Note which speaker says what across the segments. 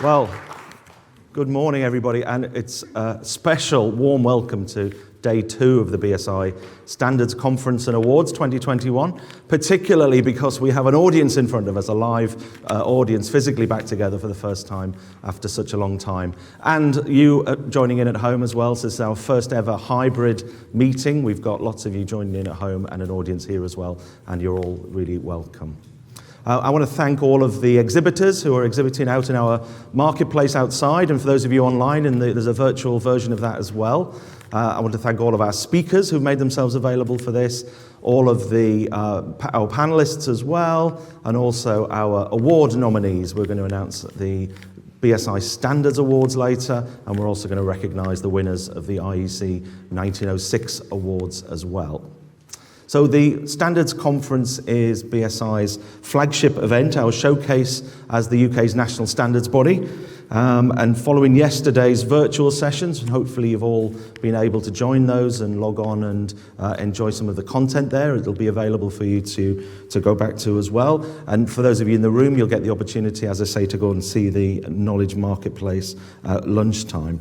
Speaker 1: Well, good morning, everybody, and it's a special warm welcome to Day 2 of the BSI Standards Conference and Awards 2021, particularly because we have an audience in front of us, a live audience physically back together for the first time after such a long time. And you joining in at home as well, so it's our first ever hybrid meeting. We've got lots of you joining in at home and an audience here as well, and you're all really welcome. I want to thank all of the exhibitors who are exhibiting out in our marketplace outside, and for those of you online, and there's a virtual version of that as well. I want to thank all of our speakers who've made themselves available for this, all of our panelists as well, and also our award nominees. We're going to announce the BSI Standards Awards later, and we're also going to recognise the winners of the IEC 1906 Awards as well. So the Standards Conference is BSI's flagship event, our showcase as the UK's national standards body. And following yesterday's virtual sessions, and hopefully you've all been able to join those and log on and enjoy some of the content there. It'll be available for you to go back to as well. And for those of you in the room, you'll get the opportunity, as I say, to go and see the Knowledge Marketplace at lunchtime.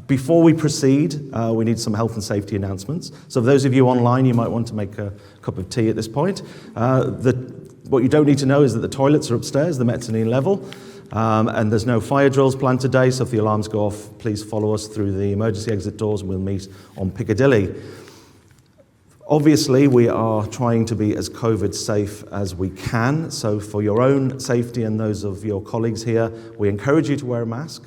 Speaker 1: Before we proceed, we need some health and safety announcements. So for those of you online, you might want to make a cup of tea at this point. What you don't need to know is that the toilets are upstairs, the mezzanine level, and there's no fire drills planned today, so if the alarms go off, please follow us through the emergency exit doors and we'll meet on Piccadilly. Obviously, we are trying to be as COVID safe as we can, so for your own safety and those of your colleagues here, we encourage you to wear a mask.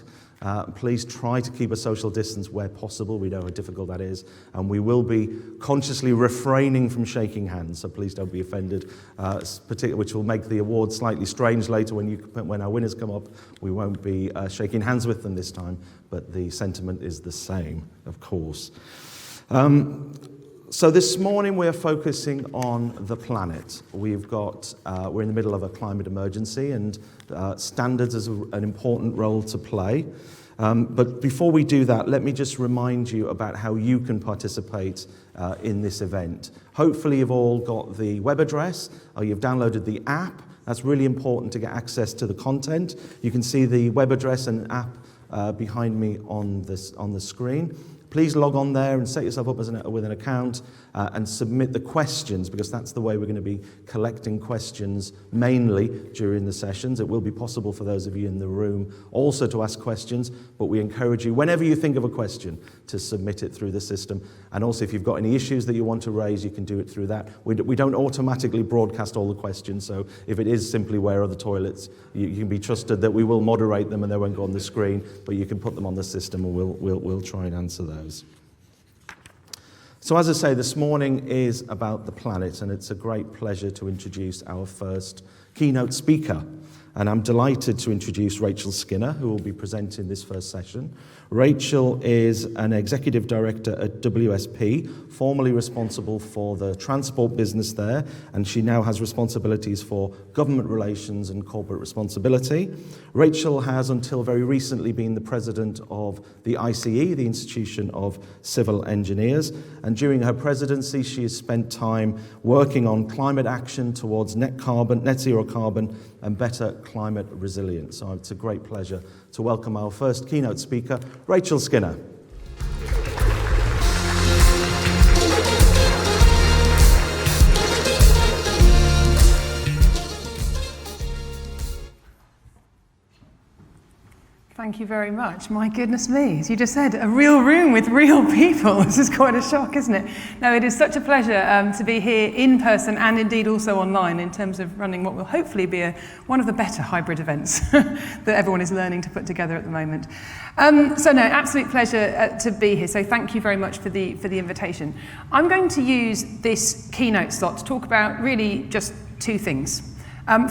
Speaker 1: Please try to keep a social distance where possible. We know how difficult that is, and we will be consciously refraining from shaking hands, so please don't be offended, which will make the award slightly strange later when our winners come up. We won't be shaking hands with them this time, but the sentiment is the same, of course. So this morning we're focusing on the planet. We're in the middle of a climate emergency, and standards has an important role to play. But before we do that, let me just remind you about how you can participate in this event. Hopefully you've all got the web address, or you've downloaded the app. That's really important to get access to the content. You can see the web address and app behind me on the screen. Please log on there and set yourself up with an account and submit the questions, because that's the way we're going to be collecting questions mainly during the sessions. It will be possible for those of you in the room also to ask questions, but we encourage you, whenever you think of a question, to submit it through the system. And also, if you've got any issues that you want to raise, you can do it through that. We don't automatically broadcast all the questions, so if it is simply where are the toilets, you can be trusted that we will moderate them and they won't go on the screen, but you can put them on the system and we'll try and answer those. So as I say, this morning is about the planet, and it's a great pleasure to introduce our first keynote speaker. And I'm delighted to introduce Rachel Skinner, who will be presenting this first session. Rachel is an executive director at WSP, formerly responsible for the transport business there, and she now has responsibilities for government relations and corporate responsibility. Rachel has until very recently been the president of the ICE, the Institution of Civil Engineers, and during her presidency she has spent time working on climate action towards net zero carbon and better climate resilience. So it's a great pleasure to welcome our first keynote speaker, Rachel Skinner.
Speaker 2: Thank you very much. My goodness me, as you just said, a real room with real people. This is quite a shock, isn't it? No, it is such a pleasure to be here in person and indeed also online in terms of running what will hopefully be one of the better hybrid events that everyone is learning to put together at the moment. So no, absolute pleasure to be here. So thank you very much for the invitation. I'm going to use this keynote slot to talk about really just two things.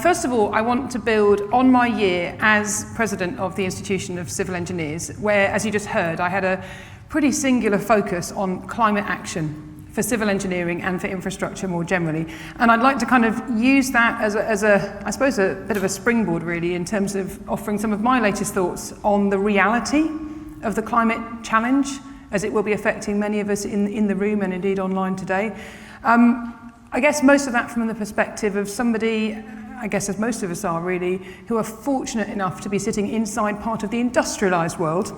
Speaker 2: First of all, I want to build on my year as president of the Institution of Civil Engineers, where, as you just heard, I had a pretty singular focus on climate action for civil engineering and for infrastructure more generally. And I'd like to kind of use that as I suppose, a bit of a springboard, really, in terms of offering some of my latest thoughts on the reality of the climate challenge, as it will be affecting many of us in the room and indeed online today. I guess most of that from the perspective of somebody I guess as most of us are really, who are fortunate enough to be sitting inside part of the industrialised world,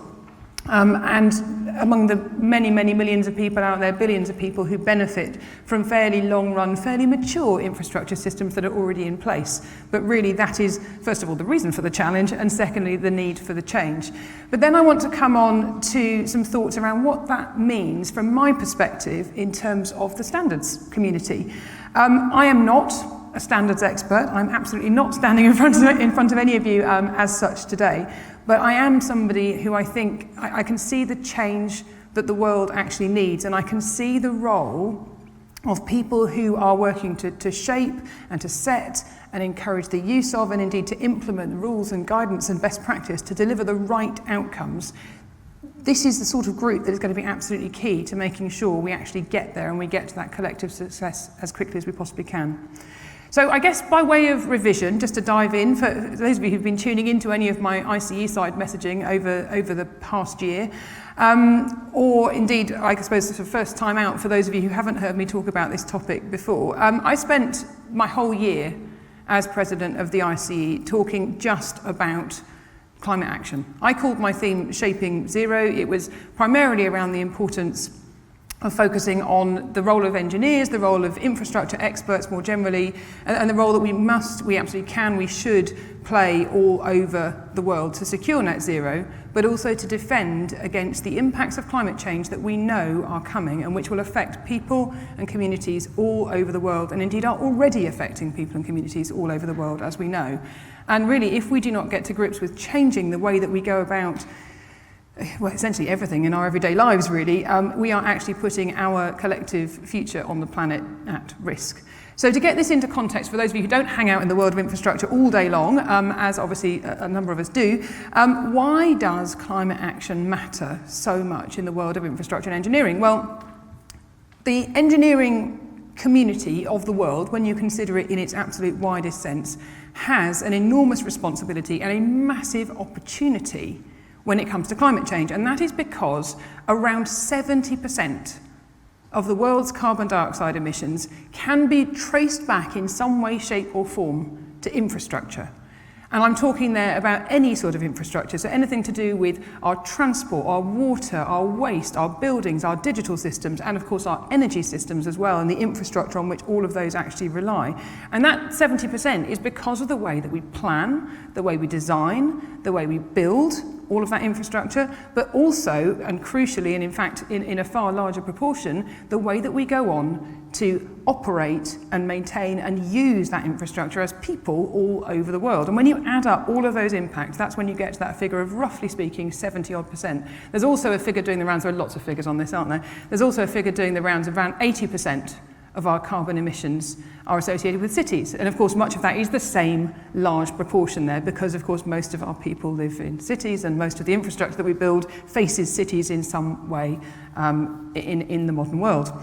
Speaker 2: and among the many, many millions of people out there, billions of people who benefit from fairly long-run, fairly mature infrastructure systems that are already in place. But really that is, first of all, the reason for the challenge, and secondly, the need for the change. But then I want to come on to some thoughts around what that means from my perspective in terms of the standards community. I am not a standards expert. I'm absolutely not standing in front of any of you as such today. But I am somebody who I think I can see the change that the world actually needs, and I can see the role of people who are working to shape and to set and encourage the use of and indeed to implement rules and guidance and best practice to deliver the right outcomes. This is the sort of group that is going to be absolutely key to making sure we actually get there and we get to that collective success as quickly as we possibly can. So I guess by way of revision, just to dive in, for those of you who've been tuning into any of my ICE side messaging over the past year, or indeed, I suppose it's the first time out for those of you who haven't heard me talk about this topic before, I spent my whole year as president of the ICE talking just about climate action. I called my theme Shaping Zero. It was primarily around the importance of focusing on the role of engineers, the role of infrastructure experts more generally, and the role that we absolutely can, we should play all over the world to secure net zero, but also to defend against the impacts of climate change that we know are coming and which will affect people and communities all over the world, and indeed are already affecting people and communities all over the world, as we know. And really, if we do not get to grips with changing the way that we go about well, essentially everything in our everyday lives, really, we are actually putting our collective future on the planet at risk. So to get this into context, for those of you who don't hang out in the world of infrastructure all day long, as obviously a number of us do, why does climate action matter so much in the world of infrastructure and engineering? Well, the engineering community of the world, when you consider it in its absolute widest sense, has an enormous responsibility and a massive opportunity when it comes to climate change, and that is because around 70% of the world's carbon dioxide emissions can be traced back in some way, shape or form to infrastructure. And I'm talking there about any sort of infrastructure, so anything to do with our transport, our water, our waste, our buildings, our digital systems, and of course our energy systems as well, and the infrastructure on which all of those actually rely. And that 70% is because of the way that we plan, the way we design, the way we build all of that infrastructure, but also, and crucially, and in fact in a far larger proportion, the way that we go on to operate and maintain and use that infrastructure as people all over the world. And when you add up all of those impacts, that's when you get to that figure of, roughly speaking, 70-odd%. There's also a figure doing the rounds, there are lots of figures on this, aren't there? There's also a figure doing the rounds of around 80% of our carbon emissions are associated with cities. And of course, much of that is the same large proportion there because, of course, most of our people live in cities and most of the infrastructure that we build faces cities in some way in the modern world.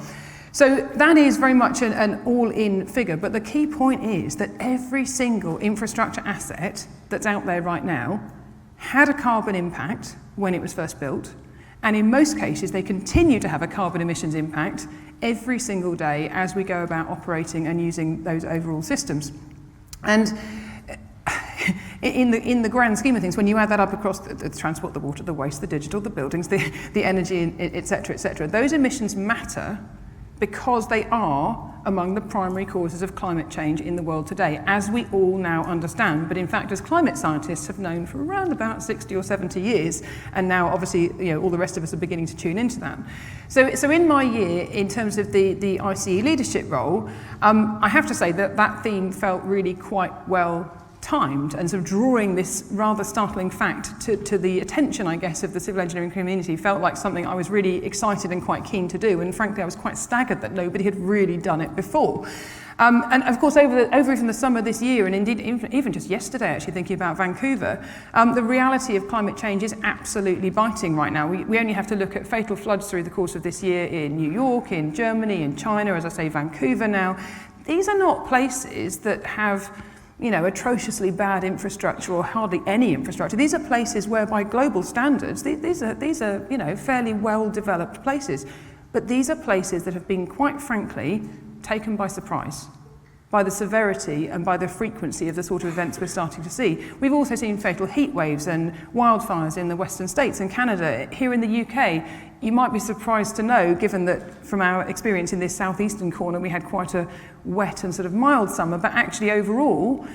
Speaker 2: So that is very much an all-in figure, but the key point is that every single infrastructure asset that's out there right now had a carbon impact when it was first built, and in most cases they continue to have a carbon emissions impact every single day as we go about operating and using those overall systems. And in the grand scheme of things, when you add that up across the transport, the water, the waste, the digital, the buildings, the energy, etc., those emissions matter because they are among the primary causes of climate change in the world today, as we all now understand. But in fact, as climate scientists have known for around about 60 or 70 years, and now obviously all the rest of us are beginning to tune into that. So in my year, in terms of the ICE leadership role, I have to say that theme felt really quite well timed, and sort of drawing this rather startling fact to the attention, I guess, of the civil engineering community felt like something I was really excited and quite keen to do, and frankly I was quite staggered that nobody had really done it before. And of course over even the summer this year, and indeed even just yesterday actually thinking about Vancouver, the reality of climate change is absolutely biting right now. We only have to look at fatal floods through the course of this year in New York, in Germany, in China, as I say, Vancouver now. These are not places that have atrociously bad infrastructure or hardly any infrastructure. These are places where, by global standards, these are fairly well-developed places. But these are places that have been, quite frankly, taken by surprise. by the severity and by the frequency of the sort of events we're starting to see. We've also seen fatal heat waves and wildfires in the western states and Canada. Here in the UK, you might be surprised to know, given that from our experience in this southeastern corner, we had quite a wet and sort of mild summer, but actually overall,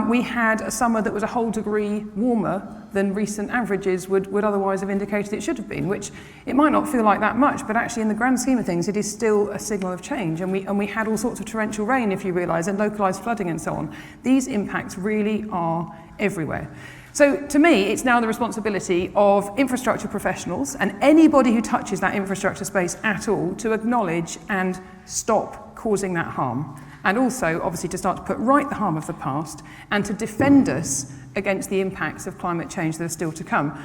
Speaker 2: we had a summer that was a whole degree warmer than recent averages would otherwise have indicated it should have been, which it might not feel like that much, but actually in the grand scheme of things, it is still a signal of change. And we had all sorts of torrential rain, if you realise, and localised flooding and so on. These impacts really are everywhere. So to me, it's now the responsibility of infrastructure professionals and anybody who touches that infrastructure space at all to acknowledge and stop causing that harm. And also, obviously, to start to put right the harm of the past and to defend us against the impacts of climate change that are still to come.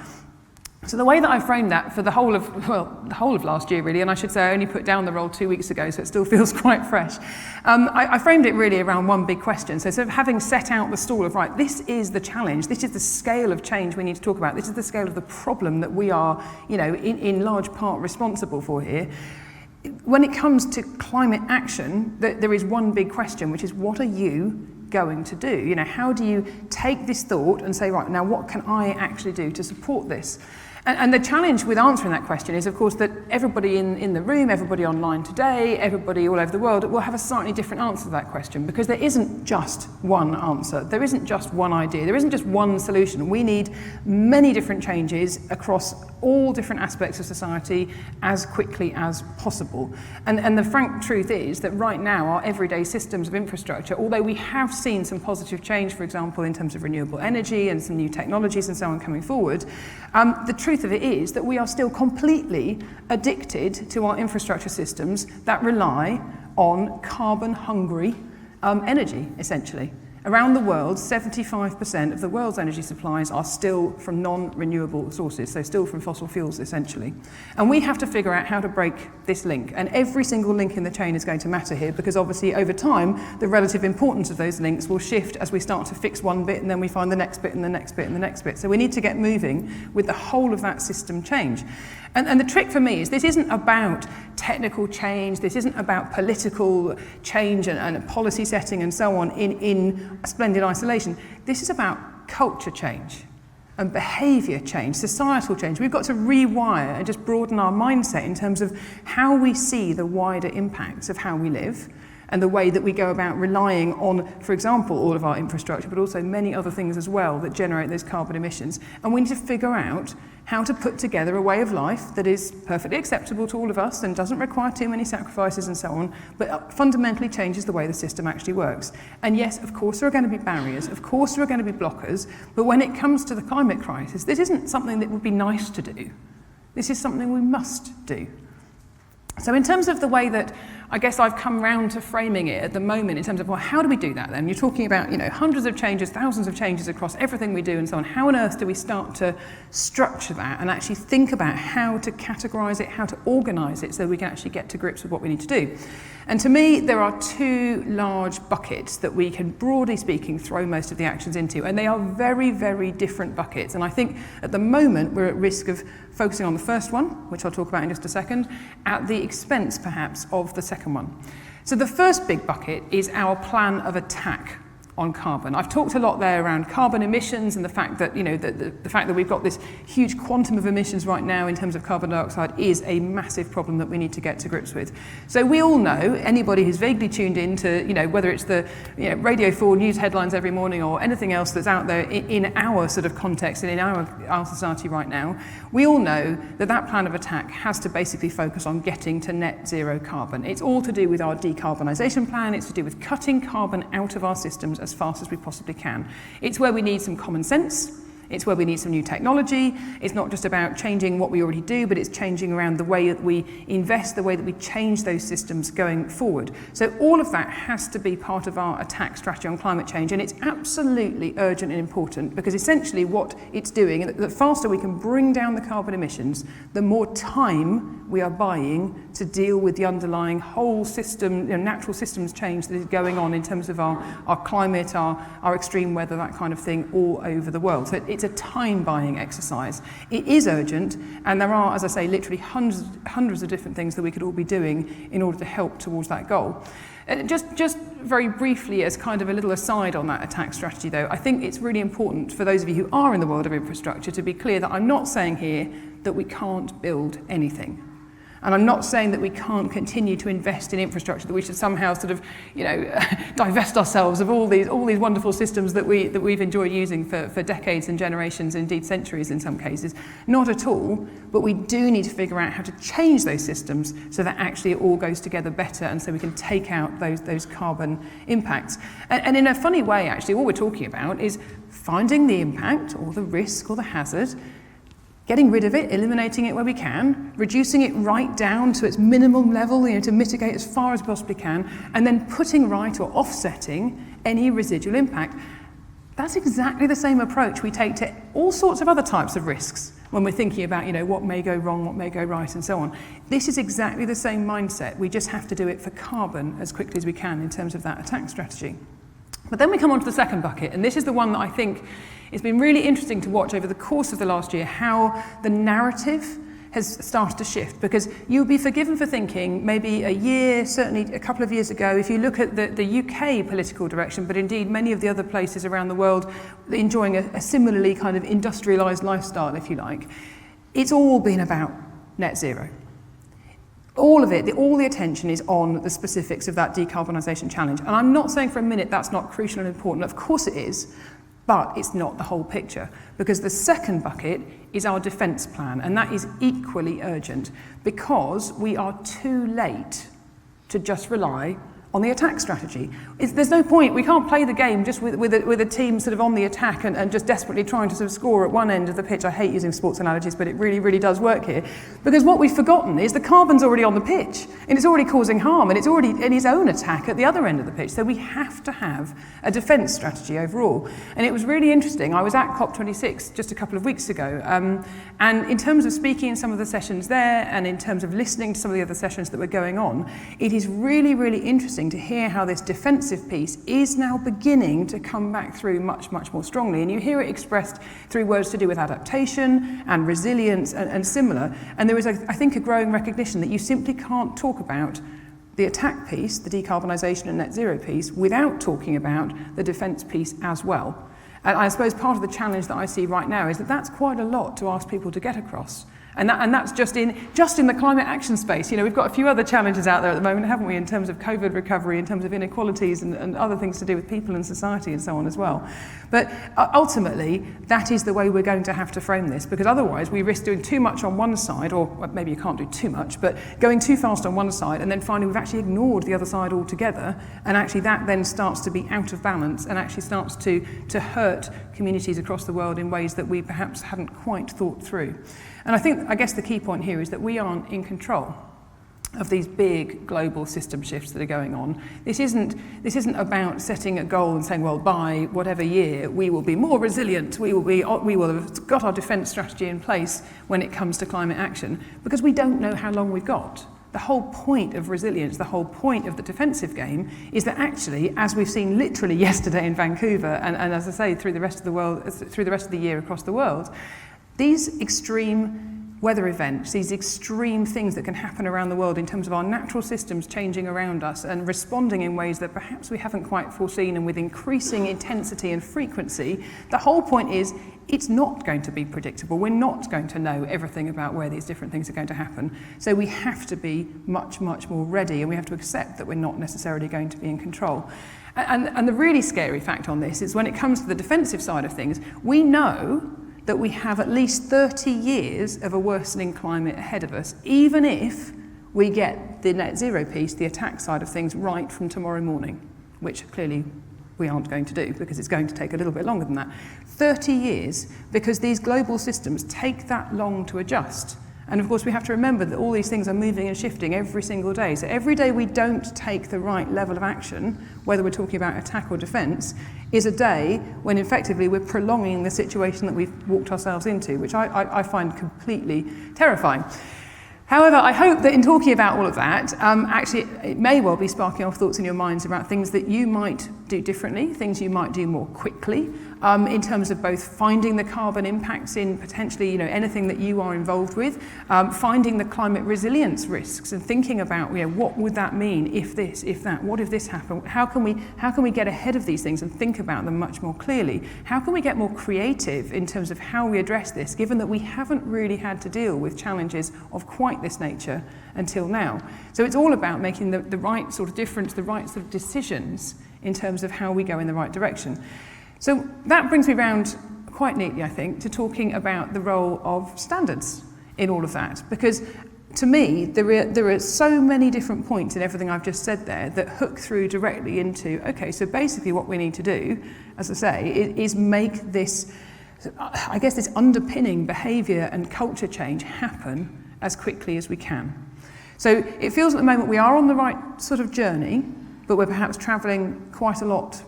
Speaker 2: So the way that I framed that for the whole of last year, really, and I should say I only put down the role 2 weeks ago, so it still feels quite fresh. I framed it really around one big question. So sort of having set out the stall of, right, this is the challenge, this is the scale of change we need to talk about, this is the scale of the problem that we are, in large part responsible for here. When it comes to climate action, there is one big question, which is what are you going to do? How do you take this thought and say, right, now what can I actually do to support this? And the challenge with answering that question is, of course, that everybody in the room, everybody online today, everybody all over the world will have a slightly different answer to that question, because there isn't just one answer. There isn't just one idea. There isn't just one solution. We need many different changes across all different aspects of society as quickly as possible. And the frank truth is that right now our everyday systems of infrastructure, although we have seen some positive change, for example, in terms of renewable energy and some new technologies and so on coming forward, the truth of it is that we are still completely addicted to our infrastructure systems that rely on carbon-hungry energy, essentially. Around the world, 75% of the world's energy supplies are still from non-renewable sources, so still from fossil fuels, essentially. And we have to figure out how to break this link. And every single link in the chain is going to matter here, because obviously over time, the relative importance of those links will shift as we start to fix one bit, and then we find the next bit, and the next bit, and the next bit. So we need to get moving with the whole of that system change. And the trick for me is this isn't about technical change, this isn't about political change and policy setting and so on in splendid isolation. This is about culture change and behaviour change, societal change. We've got to rewire and just broaden our mindset in terms of how we see the wider impacts of how we live and the way that we go about relying on, for example, all of our infrastructure, but also many other things as well that generate those carbon emissions. And we need to figure out how to put together a way of life that is perfectly acceptable to all of us and doesn't require too many sacrifices and so on, but fundamentally changes the way the system actually works. And yes, of course, there are going to be barriers, of course there are going to be blockers, but when it comes to the climate crisis, this isn't something that would be nice to do. This is something we must do. So in terms of the way that I guess I've come round to framing it at the moment in terms of, well, how do we do that then? You're talking about, hundreds of changes, thousands of changes across everything we do and so on. How on earth do we start to structure that and actually think about how to categorise it, how to organise it so we can actually get to grips with what we need to do? And to me, there are two large buckets that we can, broadly speaking, throw most of the actions into. And they are very, very different buckets. And I think at the moment, we're at risk of focusing on the first one, which I'll talk about in just a second, at the expense, perhaps, of the second one. So the first big bucket is our plan of attack on carbon. I've talked a lot there around carbon emissions and the fact that, the fact that we've got this huge quantum of emissions right now in terms of carbon dioxide is a massive problem that we need to get to grips with. So we all know, anybody who's vaguely tuned in to, whether it's the Radio 4 news headlines every morning or anything else that's out there in our sort of context and in our society right now, we all know that that plan of attack has to basically focus on getting to net zero carbon. It's all to do with our decarbonisation plan, it's to do with cutting carbon out of our systems as fast as we possibly can. It's where we need some common sense, it's where we need some new technology. It's not just about changing what we already do, but it's changing around the way that we invest, the way that we change those systems going forward. So all of that has to be part of our attack strategy on climate change, and it's absolutely urgent and important because essentially what it's doing, the faster we can bring down the carbon emissions, the more time we are buying to deal with the underlying whole system, natural systems change that is going on in terms of our climate, our extreme weather, that kind of thing all over the world. So it's a time-buying exercise. It is urgent, and there are, as I say, literally hundreds of different things that we could all be doing in order to help towards that goal. Just very briefly, as kind of a little aside on that attack strategy though, I think it's really important for those of you who are in the world of infrastructure to be clear that I'm not saying here that we can't build anything. And I'm not saying that we can't continue to invest in infrastructure, that we should somehow sort of, divest ourselves of all these wonderful systems that we've enjoyed using for decades and generations, indeed centuries in some cases. Not at all, but we do need to figure out how to change those systems so that actually it all goes together better, and so we can take out those carbon impacts. And in a funny way, actually, all we're talking about is finding the impact or the risk or the hazard, getting rid of it, eliminating it where we can, reducing it right down to its minimum level, to mitigate as far as we possibly can, and then putting right or offsetting any residual impact. That's exactly the same approach we take to all sorts of other types of risks when we're thinking about, what may go wrong, what may go right, and so on. This is exactly the same mindset. We just have to do it for carbon as quickly as we can in terms of that attack strategy. But then we come on to the second bucket, and this is the one that I think it's been really interesting to watch over the course of the last year how the narrative has started to shift, because you'll be forgiven for thinking maybe a year, certainly a couple of years ago, if you look at the UK political direction, but indeed many of the other places around the world enjoying a similarly kind of industrialised lifestyle, if you like, it's all been about net zero. All of it, all the attention is on the specifics of that decarbonisation challenge. And I'm not saying for a minute that's not crucial and important. Of course it is. But it's not the whole picture, because the second bucket is our defence plan, and that is equally urgent because we are too late to just rely on the attack strategy. There's no point, we can't play the game just with a team sort of on the attack and just desperately trying to sort of score at one end of the pitch. I hate using sports analogies, but it really, really does work here. Because what we've forgotten is the carbon's already on the pitch, and it's already causing harm, and it's already in his own attack at the other end of the pitch. So we have to have a defence strategy overall. And it was really interesting. I was at COP26 just a couple of weeks ago, and in terms of speaking in some of the sessions there, and in terms of listening to some of the other sessions that were going on, it is really, really interesting to hear how this defensive piece is now beginning to come back through much, much more strongly. And you hear it expressed through words to do with adaptation and resilience and similar. And there is, I think, a growing recognition that you simply can't talk about the attack piece, the decarbonisation and net zero piece, without talking about the defence piece as well. And I suppose part of the challenge that I see right now is that that's quite a lot to ask people to get across. And that's just in the climate action space. We've got a few other challenges out there at the moment, haven't we, in terms of COVID recovery, in terms of inequalities and other things to do with people and society and so on as well. But ultimately, that is the way we're going to have to frame this, because otherwise we risk doing too much on one side, or maybe you can't do too much, but going too fast on one side and then finding we've actually ignored the other side altogether, and actually that then starts to be out of balance and actually starts to hurt communities across the world in ways that we perhaps hadn't quite thought through. And I guess the key point here is that we aren't in control of these big global system shifts that are going on. This isn't about setting a goal and saying, well, by whatever year we will be more resilient, we will have got our defence strategy in place when it comes to climate action, because we don't know how long we've got. The whole point of resilience, the whole point of the defensive game is that actually, as we've seen literally yesterday in Vancouver, and as I say, through the rest of the world, through the rest of the year across the world, these extreme weather events, these extreme things that can happen around the world in terms of our natural systems changing around us and responding in ways that perhaps we haven't quite foreseen and with increasing intensity and frequency, the whole point is it's not going to be predictable. We're not going to know everything about where these different things are going to happen. So we have to be much, much more ready, and we have to accept that we're not necessarily going to be in control. And the really scary fact on this is when it comes to the defensive side of things, we know that we have at least 30 years of a worsening climate ahead of us, even if we get the net zero piece, the attack side of things, right from tomorrow morning, which clearly we aren't going to do because it's going to take a little bit longer than that. 30 years, because these global systems take that long to adjust. And of course we have to remember that all these things are moving and shifting every single day. So every day we don't take the right level of action, whether we're talking about attack or defence, is a day when effectively we're prolonging the situation that we've walked ourselves into, which I find completely terrifying. However, I hope that in talking about all of that, actually it may well be sparking off thoughts in your minds about things that you might do differently, things you might do more quickly, in terms of both finding the carbon impacts in potentially anything that you are involved with, finding the climate resilience risks and thinking about what would that mean if this, if that, what if this happened? How can we get ahead of these things and think about them much more clearly? How can we get more creative in terms of how we address this, given that we haven't really had to deal with challenges of quite this nature until now? So it's all about making the right sort of difference, the right sort of decisions in terms of how we go in the right direction. So that brings me round quite neatly, I think, to talking about the role of standards in all of that. Because to me, there are so many different points in everything I've just said there that hook through directly into, okay, so basically what we need to do, as I say, is make this, I guess, this underpinning behaviour and culture change happen as quickly as we can. So it feels at the moment we are on the right sort of journey, but we're perhaps travelling quite a lot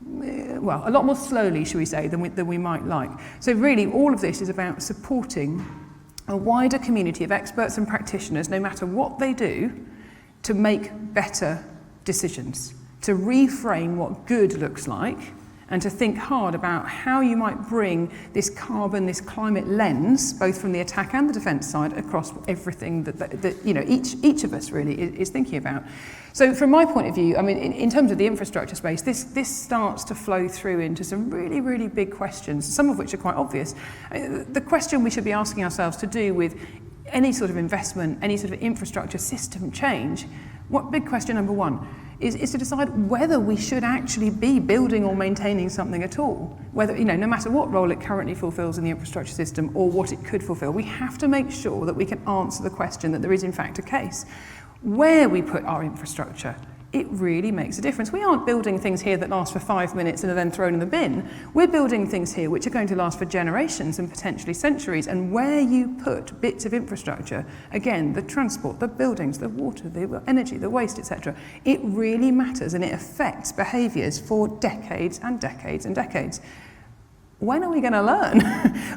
Speaker 2: more slowly, shall we say, than we might like. So really, all of this is about supporting a wider community of experts and practitioners, no matter what they do, to make better decisions, to reframe what good looks like, and to think hard about how you might bring this carbon, this climate lens, both from the attack and the defence side, across everything that each of us really is thinking about. So from my point of view, I mean, in terms of the infrastructure space, this starts to flow through into some really, really big questions, some of which are quite obvious. The question we should be asking ourselves to do with any sort of investment, any sort of infrastructure system change, big question number one, is to decide whether we should actually be building or maintaining something at all. Whether, no matter what role it currently fulfills in the infrastructure system or what it could fulfill, we have to make sure that we can answer the question that there is in fact a case. Where we put our infrastructure, it really makes a difference. We aren't building things here that last for 5 minutes and are then thrown in the bin. We're building things here which are going to last for generations and potentially centuries. And where you put bits of infrastructure, again, the transport, the buildings, the water, the energy, the waste, etc., it really matters and it affects behaviours for decades and decades and decades. When are we going to learn?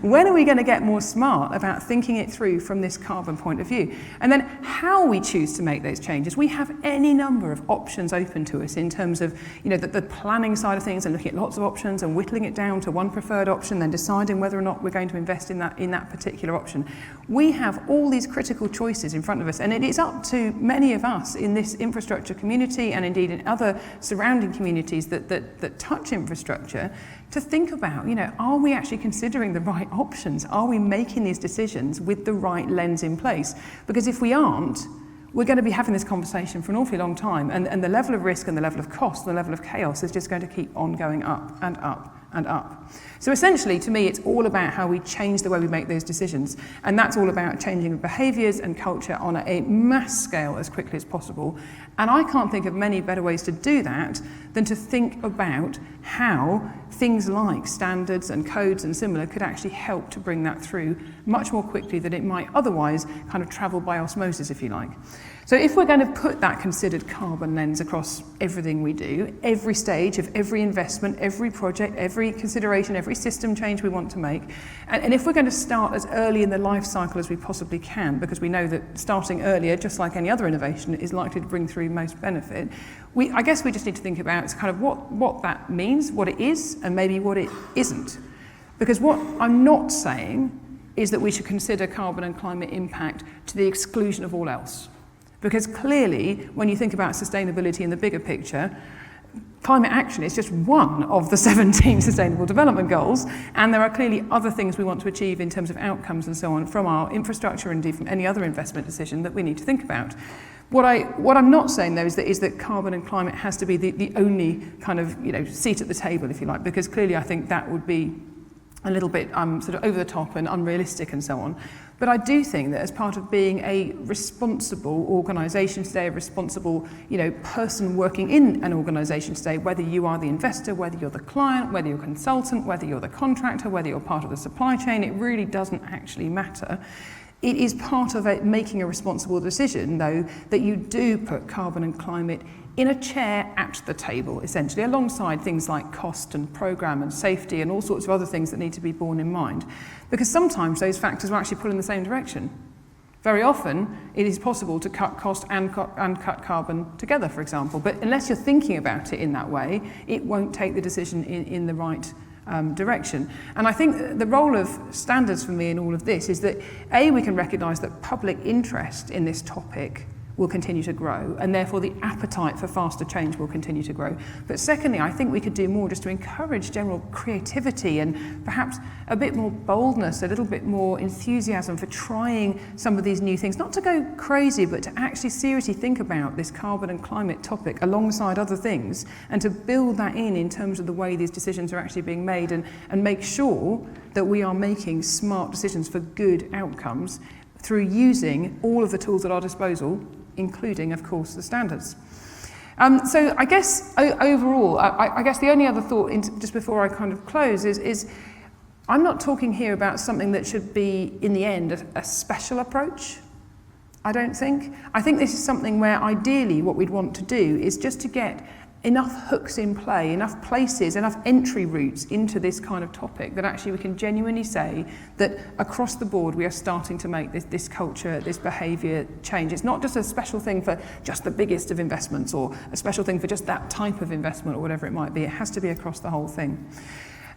Speaker 2: When are we going to get more smart about thinking it through from this carbon point of view? And then how we choose to make those changes. We have any number of options open to us in terms of the planning side of things and looking at lots of options and whittling it down to one preferred option, then deciding whether or not we're going to invest in that particular option. We have all these critical choices in front of us, and it is up to many of us in this infrastructure community and indeed in other surrounding communities that touch infrastructure to think about, are we actually considering the right options? Are we making these decisions with the right lens in place? Because if we aren't, we're going to be having this conversation for an awfully long time, and the level of risk and the level of cost and the level of chaos is just going to keep on going up and up and up. So essentially, to me, it's all about how we change the way we make those decisions, and that's all about changing behaviours and culture on a mass scale as quickly as possible. And I can't think of many better ways to do that than to think about how things like standards and codes and similar could actually help to bring that through much more quickly than it might otherwise kind of travel by osmosis, if you like. So if we're going to put that considered carbon lens across everything we do, every stage of every investment, every project, every consideration, every system change we want to make, and if we're going to start as early in the life cycle as we possibly can, because we know that starting earlier, just like any other innovation, is likely to bring through most benefit, I guess we just need to think about kind of what that means, what it is, and maybe what it isn't. Because what I'm not saying is that we should consider carbon and climate impact to the exclusion of all else. Because clearly, when you think about sustainability in the bigger picture, climate action is just one of the 17 Sustainable Development Goals, and there are clearly other things we want to achieve in terms of outcomes and so on from our infrastructure and indeed from any other investment decision that we need to think about. What I'm not saying, though, is that carbon and climate has to be the only kind of seat at the table, if you like, because clearly I think that would be a little bit sort of over the top and unrealistic and so on. But I do think that as part of being a responsible organisation today, a responsible person working in an organisation today, whether you are the investor, whether you're the client, whether you're a consultant, whether you're the contractor, whether you're part of the supply chain, it really doesn't actually matter. It is part of making a responsible decision, though, that you do put carbon and climate in a chair at the table, essentially, alongside things like cost and programme and safety and all sorts of other things that need to be borne in mind. Because sometimes those factors will actually pull in the same direction. Very often, it is possible to cut cost and cut carbon together, for example. But unless you're thinking about it in that way, it won't take the decision in the right direction. And I think the role of standards for me in all of this is that, A, we can recognise that public interest in this topic will continue to grow, and therefore the appetite for faster change will continue to grow. But secondly, I think we could do more just to encourage general creativity and perhaps a bit more boldness, a little bit more enthusiasm for trying some of these new things, not to go crazy, but to actually seriously think about this carbon and climate topic alongside other things, and to build that in terms of the way these decisions are actually being made, and make sure that we are making smart decisions for good outcomes through using all of the tools at our disposal, including, of course, the standards. So I guess overall, I guess the only other thought, just before I kind of close, is I'm not talking here about something that should be, in the end, a special approach, I don't think. I think this is something where ideally what we'd want to do is just to get enough hooks in play, enough places, enough entry routes into this kind of topic that actually we can genuinely say that across the board we are starting to make this culture, this behaviour change. It's not just a special thing for just the biggest of investments, or a special thing for just that type of investment, or whatever it might be. It has to be across the whole thing.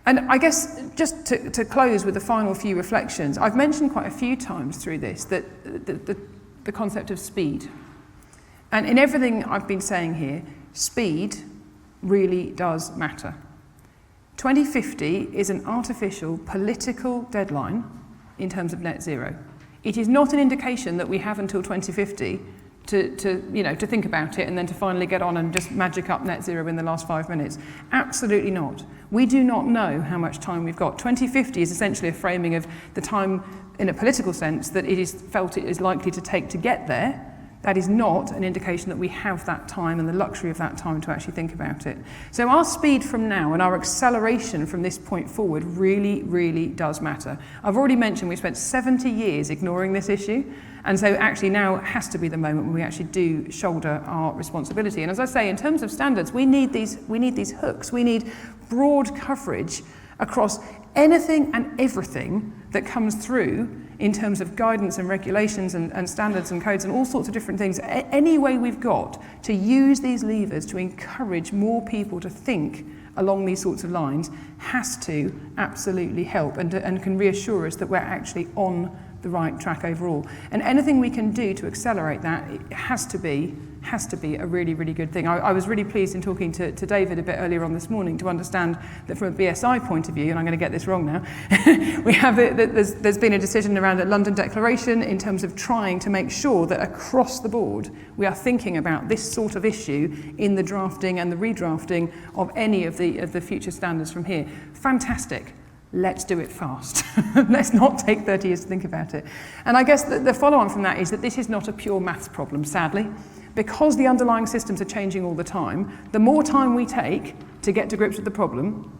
Speaker 2: And I guess just to close with the final few reflections, I've mentioned quite a few times through this that the concept of speed. And in everything I've been saying here, speed really does matter. 2050 is an artificial political deadline in terms of net zero. It is not an indication that we have until 2050 to think about it and then to finally get on and just magic up net zero in the last 5 minutes. Absolutely not. We do not know how much time we've got. 2050 is essentially a framing of the time in a political sense that it is felt it is likely to take to get there. That is not an indication that we have that time and the luxury of that time to actually think about it. So our speed from now and our acceleration from this point forward really, really does matter. I've already mentioned we've spent 70 years ignoring this issue, and so actually now has to be the moment when we actually do shoulder our responsibility. And as I say, in terms of standards, we need these hooks. We need broad coverage across anything and everything that comes through in terms of guidance and regulations and standards and codes and all sorts of different things. Any way we've got to use these levers to encourage more people to think along these sorts of lines has to absolutely help and can reassure us that we're actually on the right track overall. And anything we can do to accelerate that, it has to be a really, really good thing. I was really pleased in talking to David a bit earlier on this morning to understand that from a BSI point of view, and I'm going to get this wrong now, we have there's been a decision around a London Declaration in terms of trying to make sure that across the board we are thinking about this sort of issue in the drafting and the redrafting of any of the future standards from here. Fantastic. Let's do it fast. Let's not take 30 years to think about it. And I guess the follow-on from that is that this is not a pure maths problem, sadly. Because the underlying systems are changing all the time, the more time we take to get to grips with the problem,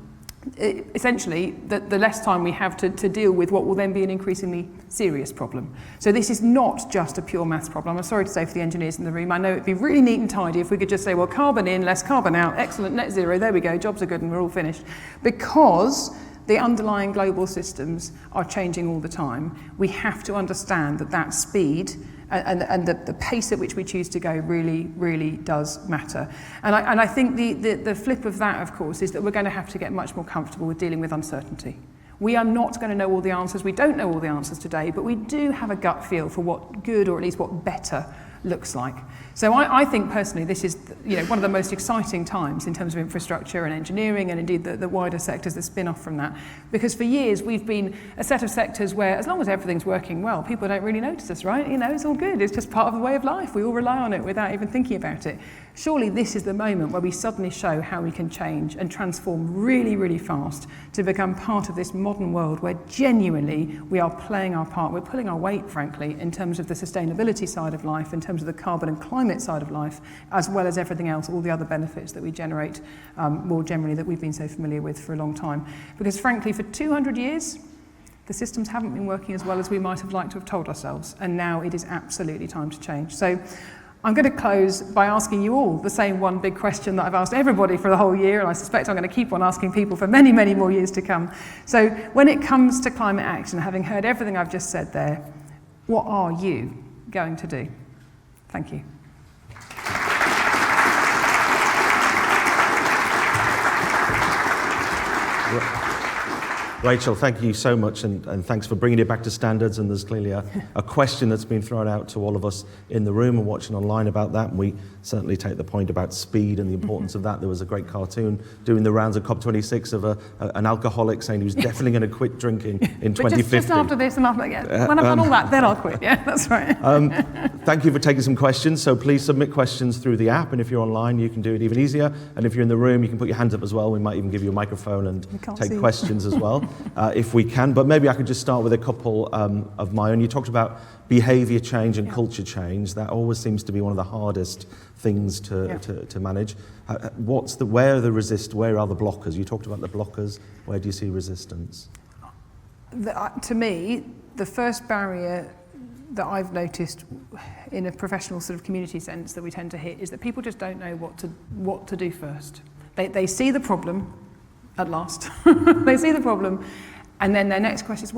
Speaker 2: essentially, the less time we have to deal with what will then be an increasingly serious problem. So this is not just a pure maths problem. I'm sorry to say for the engineers in the room, I know it'd be really neat and tidy if we could just say, well, carbon in, less carbon out, excellent, net zero, there we go, jobs are good and we're all finished. Because the underlying global systems are changing all the time, we have to understand that speed and the pace at which we choose to go really, really does matter. And I think the flip of that, of course, is that we're going to have to get much more comfortable with dealing with uncertainty. We are not going to know all the answers. We don't know all the answers today, but we do have a gut feel for what good, or at least what better, looks like. So I think personally this is one of the most exciting times in terms of infrastructure and engineering, and indeed the wider sectors that spin off from that. Because for years we've been a set of sectors where as long as everything's working well, people don't really notice us, right? It's all good. It's just part of the way of life. We all rely on it without even thinking about it. Surely this is the moment where we suddenly show how we can change and transform really, really fast to become part of this modern world where genuinely we are playing our part. We're pulling our weight, frankly, in terms of the sustainability side of life, in terms of the carbon and climate side of life, as well as everything else, all the other benefits that we generate more generally that we've been so familiar with for a long time. Because frankly, for 200 years, the systems haven't been working as well as we might have liked to have told ourselves, and now it is absolutely time to change. So I'm going to close by asking you all the same one big question that I've asked everybody for the whole year, and I suspect I'm going to keep on asking people for many, many more years to come. So when it comes to climate action, having heard everything I've just said there, what are you going to do? Thank you.
Speaker 1: Rachel, thank you so much, and thanks for bringing it back to standards. And there's clearly a question that's been thrown out to all of us in the room and watching online about that. And we certainly take the point about speed and the importance of that. There was a great cartoon doing the rounds of COP26 of an alcoholic saying he was definitely going to quit drinking in 2050.
Speaker 2: Just after this and after that, yeah. When I've done all that, then I'll quit. Yeah, that's right.
Speaker 1: Thank you for taking some questions. So please submit questions through the app, and if you're online, you can do it even easier. And if you're in the room, you can put your hands up as well. We might even give you a microphone and take questions as well, if we can. But maybe I could just start with a couple of my own. You talked about behaviour change and culture change. That always seems to be one of the hardest things to manage. Where are the blockers? You talked about the blockers. Where do you see resistance?
Speaker 2: To me, the first barrier that I've noticed in a professional sort of community sense that we tend to hit is that people just don't know what to do first. They see the problem at last. They see the problem, and then their next question is,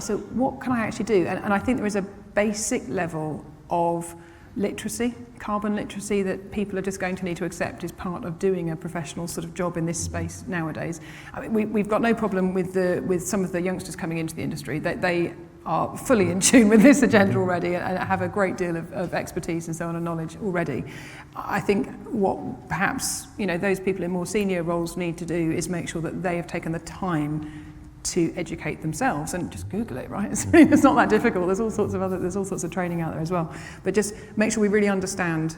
Speaker 2: so what can I actually do? And I think there is a basic level of literacy, carbon literacy, that people are just going to need to accept is part of doing a professional sort of job in this space nowadays. I mean, we've got no problem with some of the youngsters coming into the industry. They are fully in tune with this agenda already and have a great deal of expertise and so on and knowledge already. I think what perhaps those people in more senior roles need to do is make sure that they have taken the time to educate themselves, and just Google it, right? It's not that difficult. There's all sorts of training out there as well. But just make sure we really understand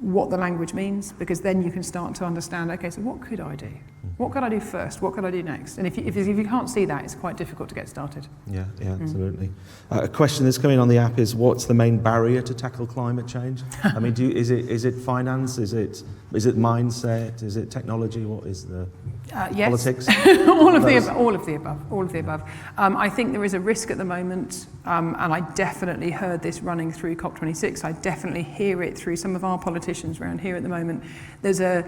Speaker 2: what the language means, because then you can start to understand, okay, so what could I do? What could I do first? What could I do next? And if you can't see that, it's quite difficult to get started.
Speaker 1: Yeah, absolutely. A question that's coming on the app is, what's the main barrier to tackle climate change? I mean, is it finance? Is it mindset? Is it technology? What is the politics?
Speaker 2: all of the above. I think there is a risk at the moment, and I definitely heard this running through COP26. I definitely hear it through some of our politicians around here at the moment. There's a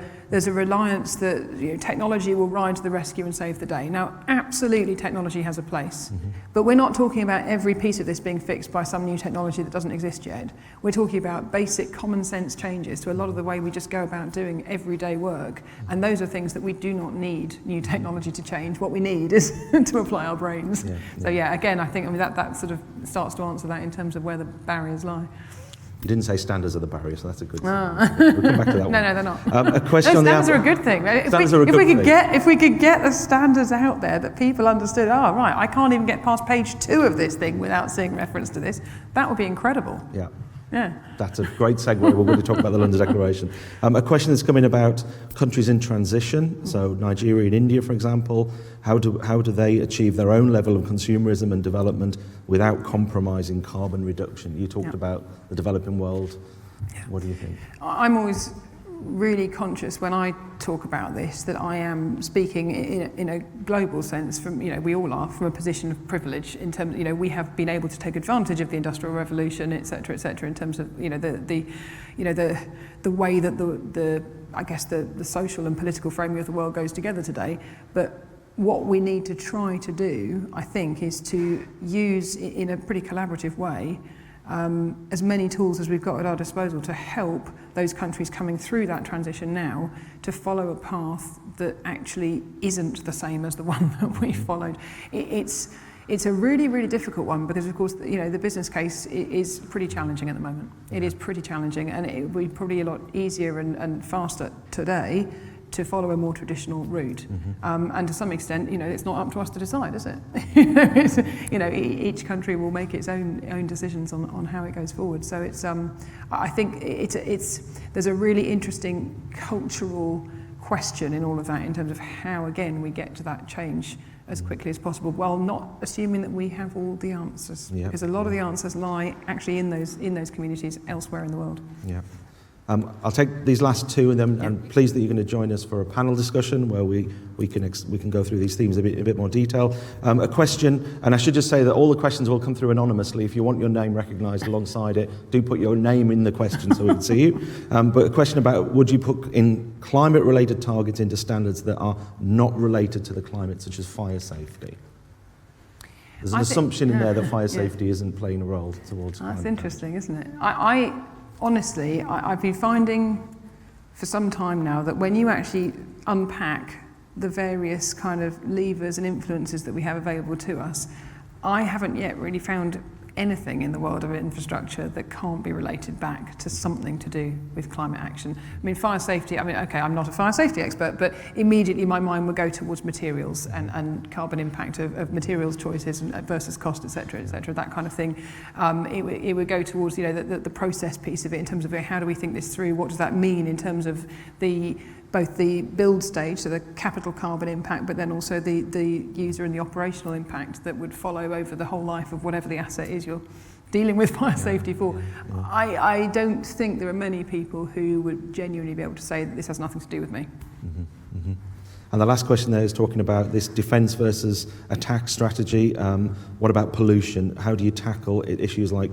Speaker 2: reliance that technology will ride to the rescue and save the day. Now, absolutely, technology has a place, but we're not talking about every piece of this being fixed by some new technology that doesn't exist yet. We're talking about basic common sense changes to a lot of the way we just go about doing everyday work, and those are things that we do not need new technology to change. What we need is to apply our brains. So again, I think that sort of starts to answer that in terms of where the barriers lie.
Speaker 1: You didn't say standards are the barrier, so that's a good thing. We'll come back to that one.
Speaker 2: No, they're not.
Speaker 1: A question on the
Speaker 2: standards are a good thing. If we could get the standards out there that people understood, right, I can't even get past page 2 of this thing without seeing reference to this, that would be incredible. Yeah. That's a great segue. We're going to talk about the London Declaration.
Speaker 1: A question that's coming about countries in transition, so Nigeria and India, for example. How do they achieve their own level of consumerism and development without compromising carbon reduction? You talked about the developing world. What do you think?
Speaker 2: I'm always really conscious when I talk about this that I am speaking in a global sense from, we all are, from a position of privilege in terms, we have been able to take advantage of the Industrial Revolution, et cetera, in terms of, the way that the social and political framing of the world goes together today. But what we need to try to do, I think, is to use in a pretty collaborative way as many tools as we've got at our disposal to help those countries coming through that transition now to follow a path that actually isn't the same as the one that we followed. It's a really, really difficult one because, of course, the business case is pretty challenging at the moment. It is pretty challenging, and it would be probably a lot easier and faster today to follow a more traditional route. And to some extent, it's not up to us to decide, is it? Each country will make its own decisions on how it goes forward. So it's, I think there's a really interesting cultural question in all of that in terms of how, again, we get to that change as quickly as possible, while not assuming that we have all the answers, because a lot of the answers lie actually in those communities elsewhere in the world.
Speaker 1: I'll take these last two, and then I'm pleased that you're going to join us for a panel discussion where we can go through these themes in a bit more detail. A question, and I should just say that all the questions will come through anonymously. If you want your name recognised alongside it, do put your name in the question so we can see you. But a question about, would you put in climate-related targets into standards that are not related to the climate, such as fire safety? There's an assumption in there that fire safety isn't playing a role towards climate.
Speaker 2: That's interesting, isn't it? Honestly, I've been finding for some time now that when you actually unpack the various kind of levers and influences that we have available to us, I haven't yet really found anything in the world of infrastructure that can't be related back to something to do with climate action. I mean, fire safety, okay, I'm not a fire safety expert, but immediately my mind would go towards materials and carbon impact of materials choices versus cost, et cetera, that kind of thing. It would go towards, the process piece of it in terms of how do we think this through, what does that mean in terms of both the build stage, so the capital carbon impact, but then also the user and the operational impact that would follow over the whole life of whatever the asset is you're dealing with fire safety for. I don't think there are many people who would genuinely be able to say that this has nothing to do with me.
Speaker 1: Mm-hmm, mm-hmm. And the last question there is talking about this defence versus attack strategy. What about pollution? How do you tackle issues like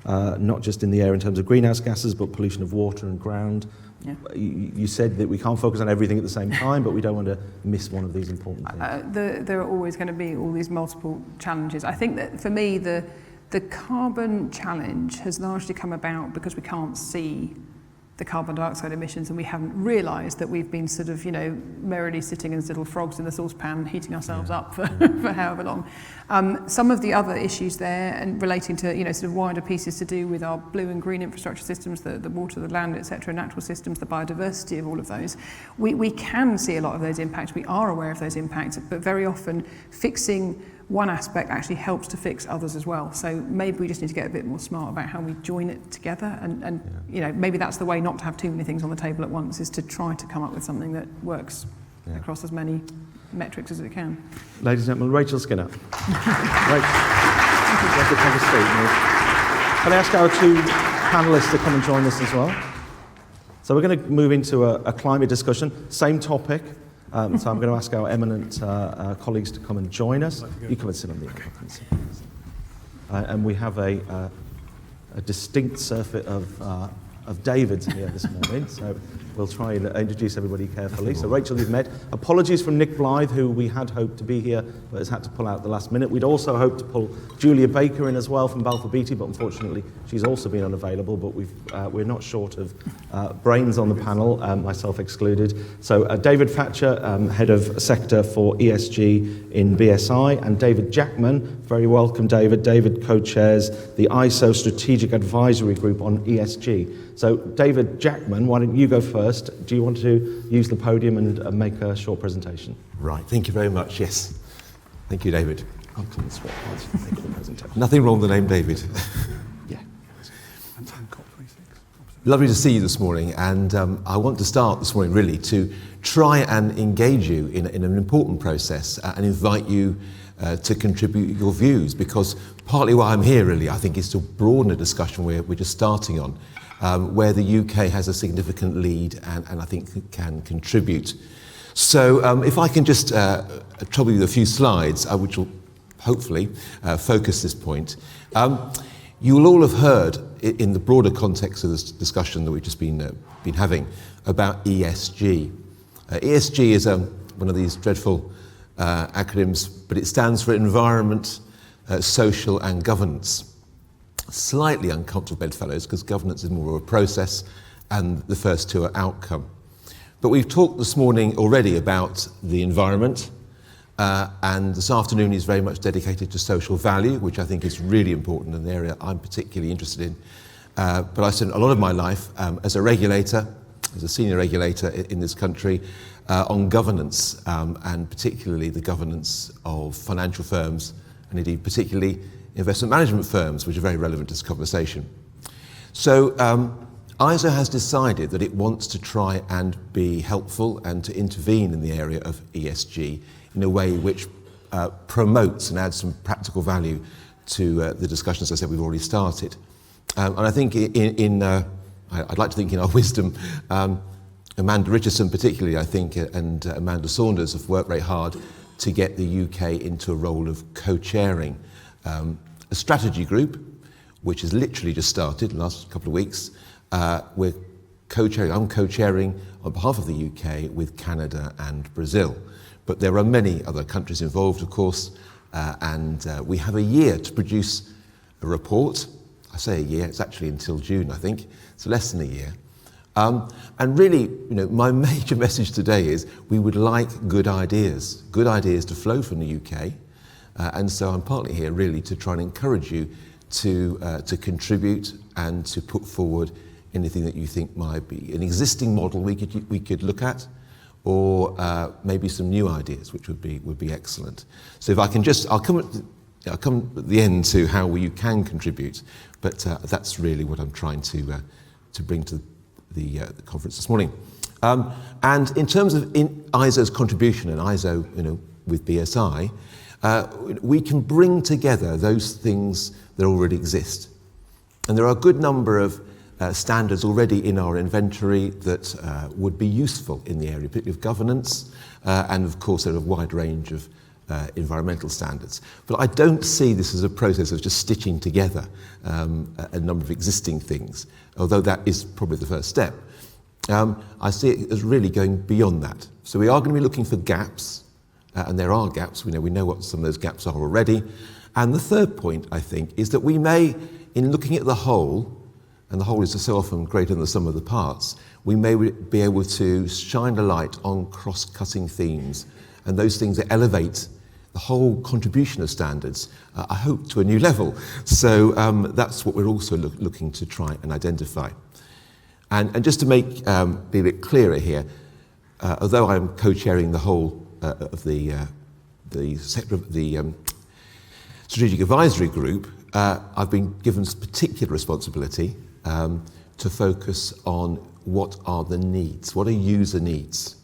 Speaker 1: not just in the air in terms of greenhouse gases, but pollution of water and ground? Yeah. You said that we can't focus on everything at the same time, but we don't want to miss one of these important things.
Speaker 2: There are always going to be all these multiple challenges. I think that for me, the carbon challenge has largely come about because we can't see the carbon dioxide emissions and we haven't realised that we've been sort of, merrily sitting as little frogs in the saucepan heating ourselves up for however long. Some of the other issues there and relating to, sort of wider pieces to do with our blue and green infrastructure systems, the water, the land, etc., natural systems, the biodiversity of all of those, we can see a lot of those impacts. We are aware of those impacts, but very often fixing one aspect actually helps to fix others as well. So maybe we just need to get a bit more smart about how we join it together and maybe that's the way not to have too many things on the table at once, is to try to come up with something that works across as many metrics as it can.
Speaker 1: Ladies and gentlemen, Rachel Skinner. Rachel, thank you. Have a seat. Can I ask our two panellists to come and join us as well? So we're going to move into a climate discussion, same topic. So I'm going to ask our eminent colleagues to come and join us. You come and sit on the other. And we have a distinct surfeit of Davids here this morning, so we'll try and introduce everybody carefully. So Rachel, you've met. Apologies from Nick Blythe, who we had hoped to be here, but has had to pull out the last minute. We'd also hoped to pull Julia Baker in as well from Balfour Beatty, but unfortunately she's also been unavailable, but we're not short of brains on the panel, myself excluded. So David Thatcher, Head of Sector for ESG in BSI, and David Jackman, very welcome David. David co-chairs the ISO Strategic Advisory Group on ESG. So David Jackman, why don't you go first? Do you want to use the podium and make a short presentation?
Speaker 3: Right, thank you very much, yes. Thank you, David.
Speaker 1: I'll come and swap whilst you make the presentation.
Speaker 3: Nothing wrong with the name David.
Speaker 1: Yeah.
Speaker 3: Lovely to see you this morning, and I want to start this morning really to try and engage you in an important process and invite you to contribute your views, because partly why I'm here really, I think, is to broaden a discussion we're just starting on, where the UK has a significant lead and I think can contribute. So if I can just trouble you with a few slides, which will hopefully focus this point. You will all have heard in the broader context of this discussion that we've just been having about ESG. ESG is one of these dreadful acronyms, but it stands for Environment, Social and Governance. Slightly uncomfortable bedfellows, because governance is more of a process and the first two are outcome. But we've talked this morning already about the environment, and this afternoon is very much dedicated to social value, which I think is really important, an area I'm particularly interested in. But I spent a lot of my life as a regulator, as a senior regulator in this country, on governance, and particularly the governance of financial firms, and indeed particularly investment management firms, which are very relevant to this conversation. So ISO has decided that it wants to try and be helpful and to intervene in the area of ESG in a way which promotes and adds some practical value to the discussions, as I said, we've already started. And I think I'd like to think in our wisdom, Amanda Richardson particularly, I think, and Amanda Saunders have worked very hard to get the UK into a role of co-chairing a strategy group, which has literally just started the last couple of weeks. We're co-chairing, I'm co-chairing on behalf of the UK with Canada and Brazil. But there are many other countries involved, of course, and we have a year to produce a report. I say a year, it's actually until June, I think, so less than a year, And really, my major message today is we would like good ideas to flow from the UK. And so I'm partly here really to try and encourage you to contribute and to put forward anything that you think might be an existing model we could look at, or maybe some new ideas, which would be excellent. So if I can I'll come at the end to how you can contribute, but that's really what I'm trying to bring to the conference this morning. And in terms of ISO's contribution, and ISO, with BSI, we can bring together those things that already exist. And there are a good number of standards already in our inventory that would be useful in the area, particularly of governance, and of course there are a wide range of environmental standards. But I don't see this as a process of just stitching together a number of existing things, although that is probably the first step. I see it as really going beyond that. So we are going to be looking for gaps, and there are gaps. We know what some of those gaps are already. And the third point, I think, is that we may, in looking at the whole, and the whole is so often greater than the sum of the parts, we may be able to shine a light on cross-cutting themes, and those things that elevate the whole contribution of standards, I hope, to a new level. So that's what we're also looking to try and identify. And just to be a bit clearer here, although I'm co-chairing the whole of the sector of the Strategic Advisory Group, I've been given particular responsibility to focus on what are the needs, what are user needs.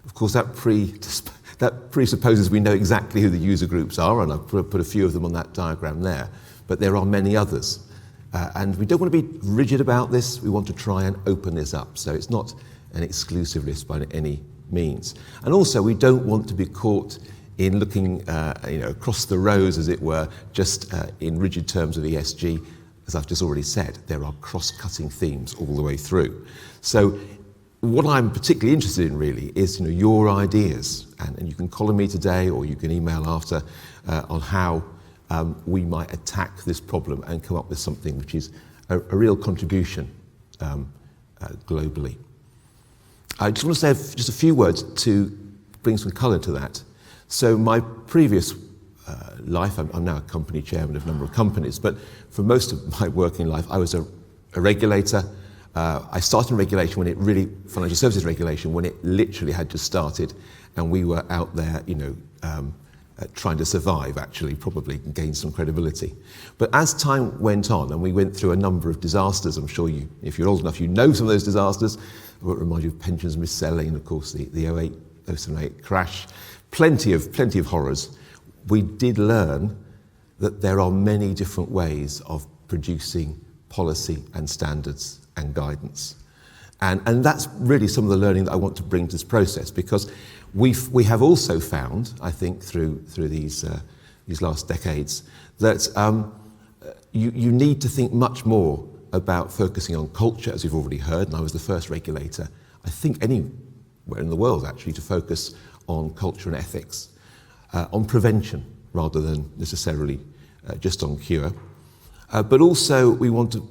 Speaker 3: Of course, that presupposes we know exactly who the user groups are, and I've put a few of them on that diagram there, but there are many others. And we don't want to be rigid about this, we want to try and open this up, so it's not an exclusive list by any means. And also, we don't want to be caught in looking across the rows, as it were, just in rigid terms of ESG. As I've just already said, there are cross-cutting themes all the way through. So what I'm particularly interested in really is your ideas, and you can call me today or you can email after on how we might attack this problem and come up with something which is a real contribution globally. I just want to say just a few words to bring some colour to that. So my previous life, I'm now a company chairman of a number of companies, but for most of my working life, I was a regulator. I started in regulation when financial services regulation, when it literally had just started, and we were out there, trying to survive, actually, probably gain some credibility. But as time went on, and we went through a number of disasters, I'm sure if you're old enough, you know some of those disasters. I won't remind you of pensions mis-selling, and of course the 07-08 crash. Plenty of horrors. We did learn that there are many different ways of producing policy and standards and guidance. And that's really some of the learning that I want to bring to this process, because we have also found, I think, through these last decades, that you need to think much more about focusing on culture, as you've already heard, and I was the first regulator, I think anywhere in the world actually, to focus on culture and ethics, on prevention rather than necessarily just on cure. But also we want to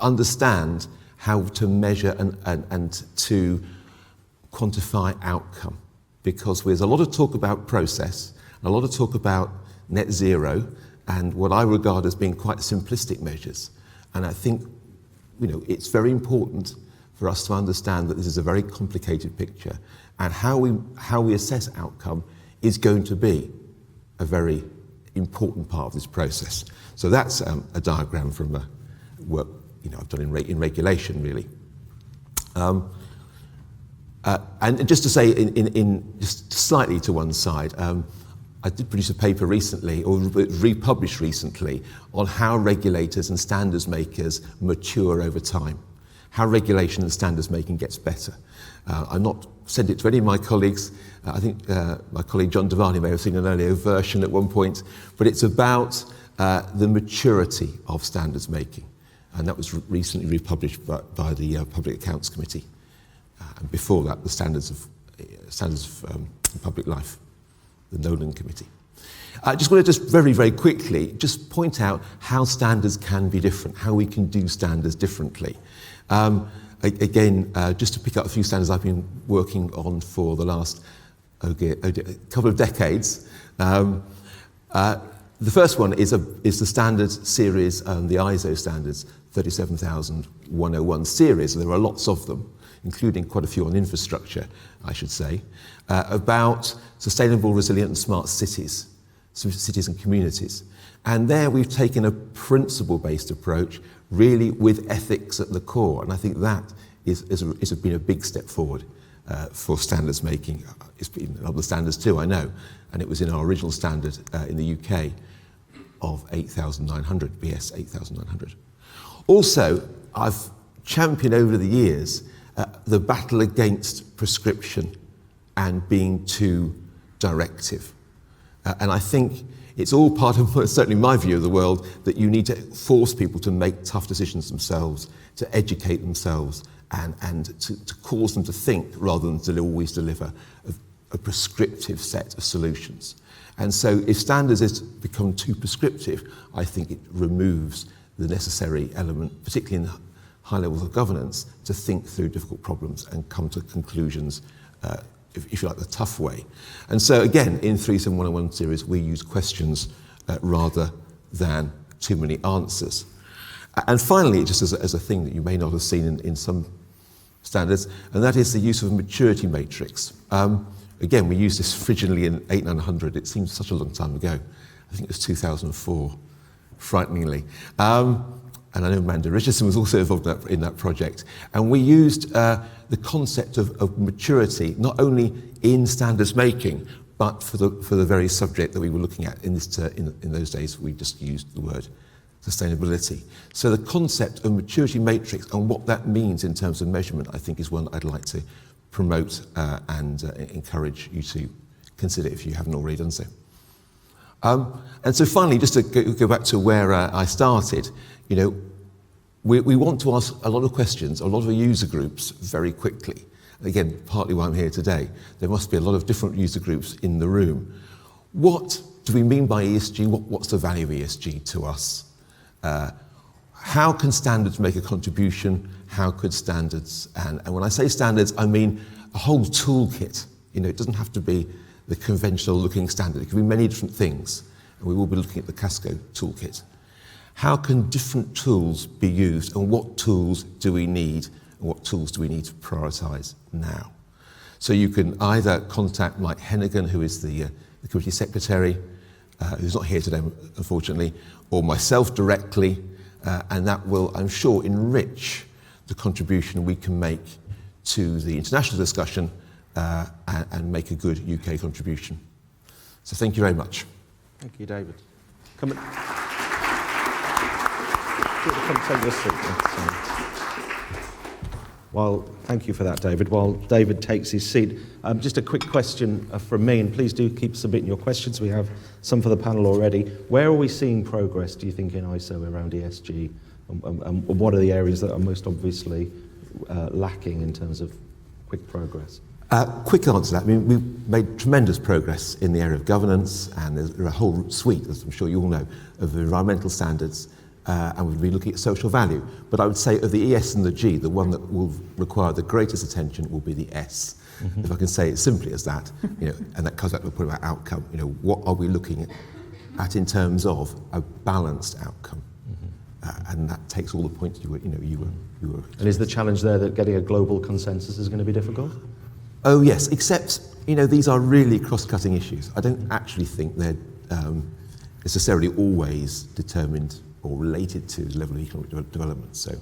Speaker 3: understand how to measure and to quantify outcome, because there's a lot of talk about process, a lot of talk about net zero, and what I regard as being quite simplistic measures. And I think it's very important for us to understand that this is a very complicated picture, and how we assess outcome is going to be a very important part of this process. So that's a diagram from work I've done in regulation, really. And just to say, in just slightly to one side, I did produce a paper recently, or republished recently, on how regulators and standards makers mature over time, how regulation and standards making gets better. I've not sent it to any of my colleagues. I think my colleague John Devani may have seen an earlier version at one point, but it's about the maturity of standards making. And that was recently republished by the Public Accounts Committee. And before that, the Standards of Public Life, the Nolan Committee. I just want to very, very quickly just point out how standards can be different, how we can do standards differently. again, just to pick up a few standards I've been working on for the last couple of decades. The first one is the standards series, the ISO standards 37101 series. There are lots of them, including quite a few on infrastructure, I should say, about sustainable, resilient and smart cities and communities. And there we've taken a principle-based approach, really with ethics at the core. And I think that has been a big step forward for standards making. It's been in other standards too, I know. And it was in our original standard in the UK of 8,900, BS 8,900. Also, I've championed over the years the battle against prescription and being too directive. And I think it's all part of, certainly my view of the world, that you need to force people to make tough decisions themselves, to educate themselves, and to cause them to think rather than to always deliver a prescriptive set of solutions. And so if standards is become too prescriptive, I think it removes the necessary element, particularly in high levels of governance, to think through difficult problems and come to conclusions, if you like, the tough way. And so again, in 37101 series, we use questions rather than too many answers. And finally, just as a thing that you may not have seen in some standards, and that is the use of a maturity matrix. Again, we used this originally in 8900. It seems such a long time ago. I think it was 2004, frighteningly. And I know Amanda Richardson was also involved in that project. And we used the concept of maturity, not only in standards making, but for the very subject that we were looking at in those days. We just used the word sustainability. So the concept of maturity matrix and what that means in terms of measurement, I think, is one I'd like to promote and encourage you to consider if you haven't already done so. And so finally, just to go back to where I started, you know, we want to ask a lot of questions, a lot of user groups very quickly. Again, partly why I'm here today. There must be a lot of different user groups in the room. What do we mean by ESG? What's the value of ESG to us? How can standards make a contribution? How could standards, and when I say standards, I mean a whole toolkit. You know, it doesn't have to be the conventional looking standard. It can be many different things. And we will be looking at the Casco toolkit. How can different tools be used, and what tools do we need, and what tools do we need to prioritise now? So you can either contact Mike Hennigan, who is the committee secretary, who's not here today, unfortunately, or myself directly, and that will, I'm sure, enrich the contribution we can make to the international discussion and make a good UK contribution. So thank you very much.
Speaker 1: Thank you, David. Come take your seat. Thank you for that, David. While David takes his seat, just a quick question from me, and please do keep submitting your questions. We have some for the panel already. Where are we seeing progress, do you think, in ISO around ESG? And what are the areas that are most obviously lacking in terms of quick progress?
Speaker 3: Quick answer to that. I mean, we've made tremendous progress in the area of governance, and there's a whole suite, as I'm sure you all know, of environmental standards, and we've been looking at social value. But I would say of the ES and the G, the one that will require the greatest attention will be the S. Mm-hmm. If I can say it simply as that, you know, and that comes back to the point about outcome. You know, what are we looking at in terms of a balanced outcome? And that takes all the points you were.
Speaker 1: And is the challenge there that getting a global consensus is going to be difficult?
Speaker 3: Oh yes, except these are really cross-cutting issues. I don't actually think they're necessarily always determined or related to the level of economic development. So,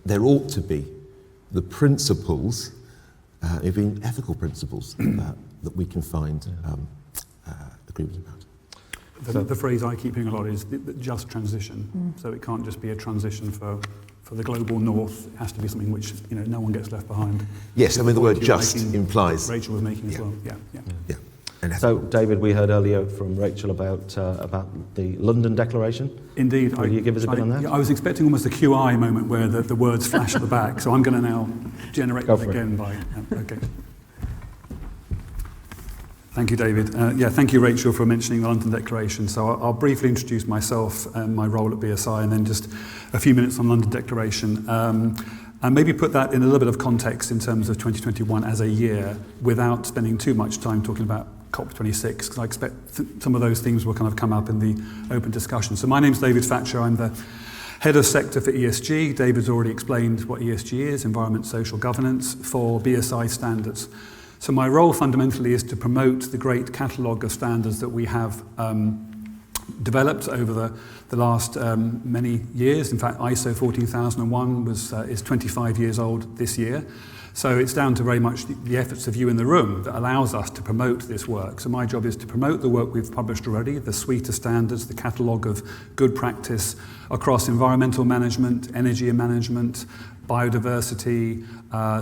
Speaker 3: there ought to be the principles, even ethical principles, that we can find agreement about.
Speaker 4: The phrase I keep hearing a lot is the just transition. So it can't just be a transition for the global north. It has to be something which no one gets left behind.
Speaker 3: Yes, I mean the word just implies.
Speaker 4: Rachel was making as well. Yeah.
Speaker 1: So, David, we heard earlier from Rachel about the London Declaration.
Speaker 4: Indeed.
Speaker 1: Will you give us a bit on that?
Speaker 4: I was expecting almost a QI moment where the words flash at the back, so I'm going to now generate them again okay. Thank you, David. Thank you, Rachel, for mentioning the London Declaration. So I'll briefly introduce myself and my role at BSI, and then just a few minutes on the London Declaration. And maybe put that in a little bit of context in terms of 2021 as a year without spending too much time talking about COP26, because I expect some of those themes will kind of come up in the open discussion. So my name's David Thatcher. I'm the Head of Sector for ESG. David's already explained what ESG is, Environment, Social Governance, for BSI standards. So my role fundamentally is to promote the great catalogue of standards that we have developed over the last many years. In fact, ISO 14001 is 25 years old this year. So it's down to very much the efforts of you in the room that allows us to promote this work. So my job is to promote the work we've published already, the suite of standards, the catalogue of good practice across environmental management, energy management, biodiversity,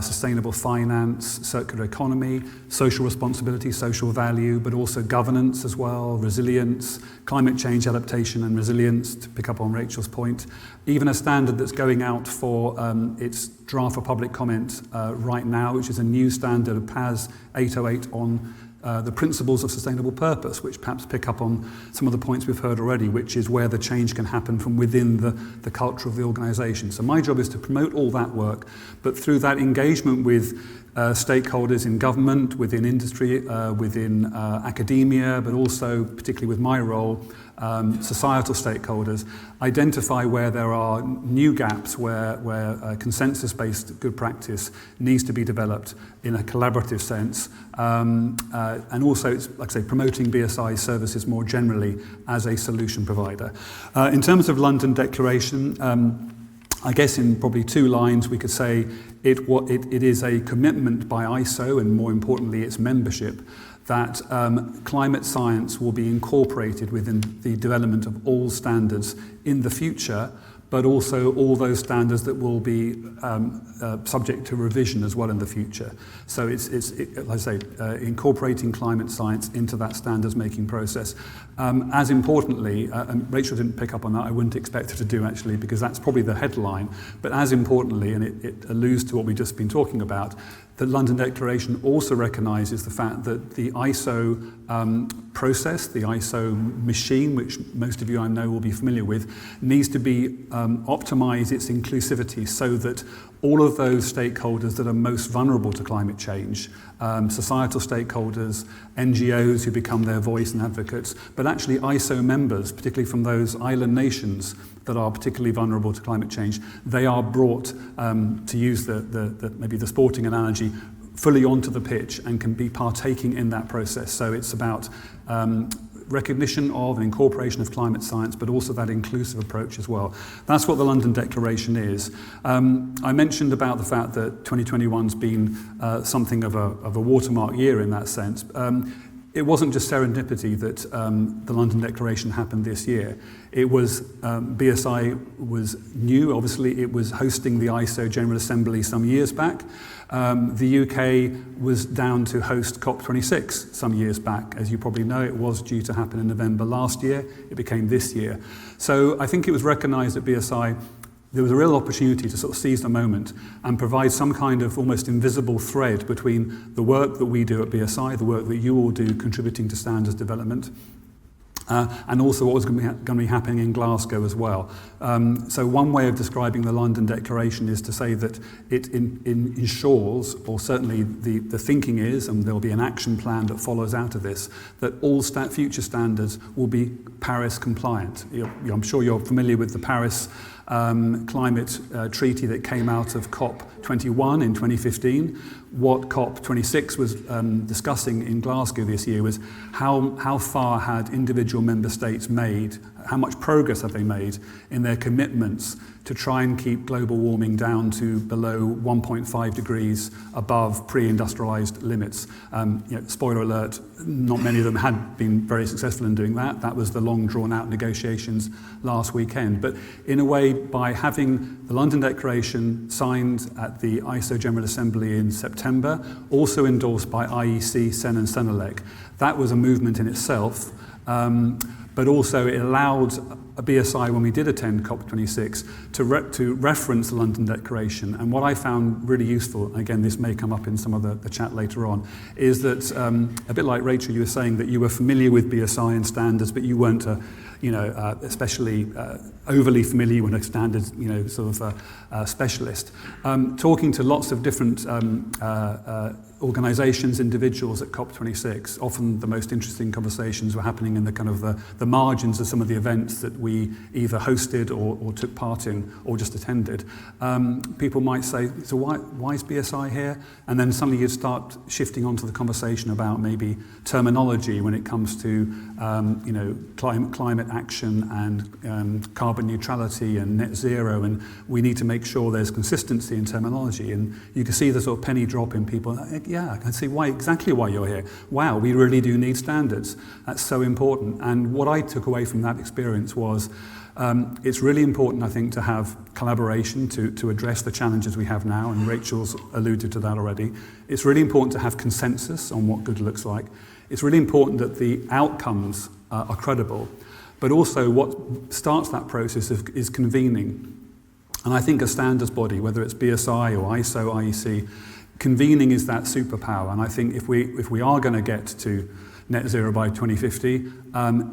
Speaker 4: sustainable finance, circular economy, social responsibility, social value, but also governance as well, resilience, climate change adaptation and resilience, to pick up on Rachel's point. Even a standard that's going out for its draft for public comment right now, which is a new standard of PAS 808 on the principles of sustainable purpose, which perhaps pick up on some of the points we've heard already, which is where the change can happen from within the culture of the organisation. So my job is to promote all that work, but through that engagement with stakeholders in government, within industry, within academia, but also, particularly with my role, societal stakeholders, identify where there are new gaps, where consensus-based good practice needs to be developed in a collaborative sense, and also, it's, like I say, promoting BSI services more generally as a solution provider. In terms of London Declaration, I guess in probably two lines we could say it is a commitment by ISO, and more importantly its membership, that climate science will be incorporated within the development of all standards in the future, but also all those standards that will be subject to revision as well in the future. So it's like I say, incorporating climate science into that standards making process. As importantly, and Rachel didn't pick up on that, I wouldn't expect her to do actually, because that's probably the headline, but as importantly, and it alludes to what we've just been talking about, the London Declaration also recognises the fact that the ISO process, the ISO machine, which most of you I know will be familiar with, needs to be optimise its inclusivity so that all of those stakeholders that are most vulnerable to climate change, societal stakeholders, NGOs who become their voice and advocates, but actually ISO members, particularly from those island nations that are particularly vulnerable to climate change, they are brought, to use maybe the sporting analogy, fully onto the pitch and can be partaking in that process. So it's about recognition of and incorporation of climate science, but also that inclusive approach as well. That's what the London Declaration is. I mentioned about the fact that 2021's been something of a watermark year in that sense. It wasn't just serendipity that the London Declaration happened this year. It was, BSI was new, obviously it was hosting the ISO General Assembly some years back. The UK was down to host COP26 some years back. As you probably know, it was due to happen in November last year. It became this year. So I think it was recognised at BSI there was a real opportunity to sort of seize the moment and provide some kind of almost invisible thread between the work that we do at BSI, the work that you all do contributing to standards development, and also what was going to be happening in Glasgow as well. So one way of describing the London Declaration is to say that it ensures, or certainly the thinking is, and there will be an action plan that follows out of this, that all future standards will be Paris compliant. I'm sure you're familiar with the Paris climate treaty that came out of COP21 in 2015. What COP26 was discussing in Glasgow this year was how far had individual member states made, how much progress have they made in their commitments to try and keep global warming down to below 1.5 degrees above pre-industrialized limits. Spoiler alert, not many of them had been very successful in doing that. That was the long drawn out negotiations last weekend. But in a way, by having the London Declaration signed at the ISO General Assembly in September, also endorsed by IEC, CEN and CENELEC, that was a movement in itself. But also it allowed a BSI when we did attend COP26 to reference the London Declaration. And what I found really useful, and again this may come up in some of the chat later on, is that a bit like Rachel, you were saying that you were familiar with BSI and standards, but you weren't especially overly familiar with a standards, sort of specialist. Talking to lots of different organisations, individuals at COP26, often the most interesting conversations were happening in the kind of the margins of some of the events that we either hosted or took part in or just attended. People might say, so why is BSI here? And then suddenly you'd start shifting onto the conversation about maybe terminology when it comes to climate action and carbon neutrality and net zero, and we need to make sure there's consistency in terminology. And you can see the sort of penny drop in people. Yeah, I can see exactly why you're here. Wow, we really do need standards. That's so important. And what I took away from that experience was it's really important, I think, to have collaboration to address the challenges we have now, and Rachel's alluded to that already. It's really important to have consensus on what good looks like. It's really important that the outcomes are credible, but also what starts that process is convening. And I think a standards body, whether it's BSI or ISO, IEC, convening is that superpower. And I think if we are going to get to net zero by 2050,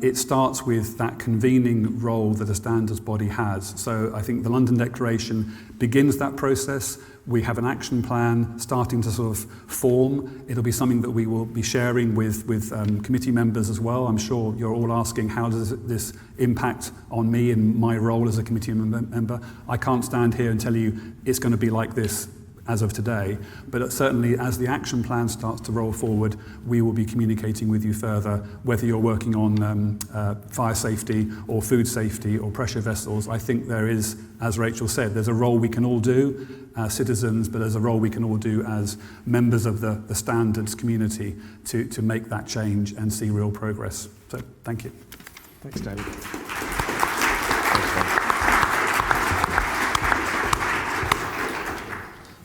Speaker 4: it starts with that convening role that a standards body has. So I think the London Declaration begins that process. We have an action plan starting to sort of form. It'll be something that we will be sharing with committee members as well. I'm sure you're all asking, how does this impact on me in my role as a committee member? I can't stand here and tell you it's going to be like this as of today, but certainly as the action plan starts to roll forward, we will be communicating with you further, whether you're working on fire safety or food safety or pressure vessels. I think there is, as Rachel said, there's a role we can all do as citizens, but there's a role we can all do as members of the standards community to make that change and see real progress. So thank you.
Speaker 1: Thanks, David.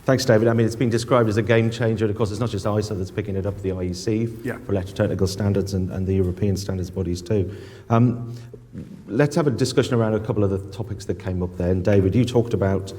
Speaker 1: Thanks, David. I mean, it's been described as a game changer, and of course, it's not just ISO that's picking it up, the IEC for electrotechnical standards and the European standards bodies too. Let's have a discussion around a couple of the topics that came up there. And David, you talked about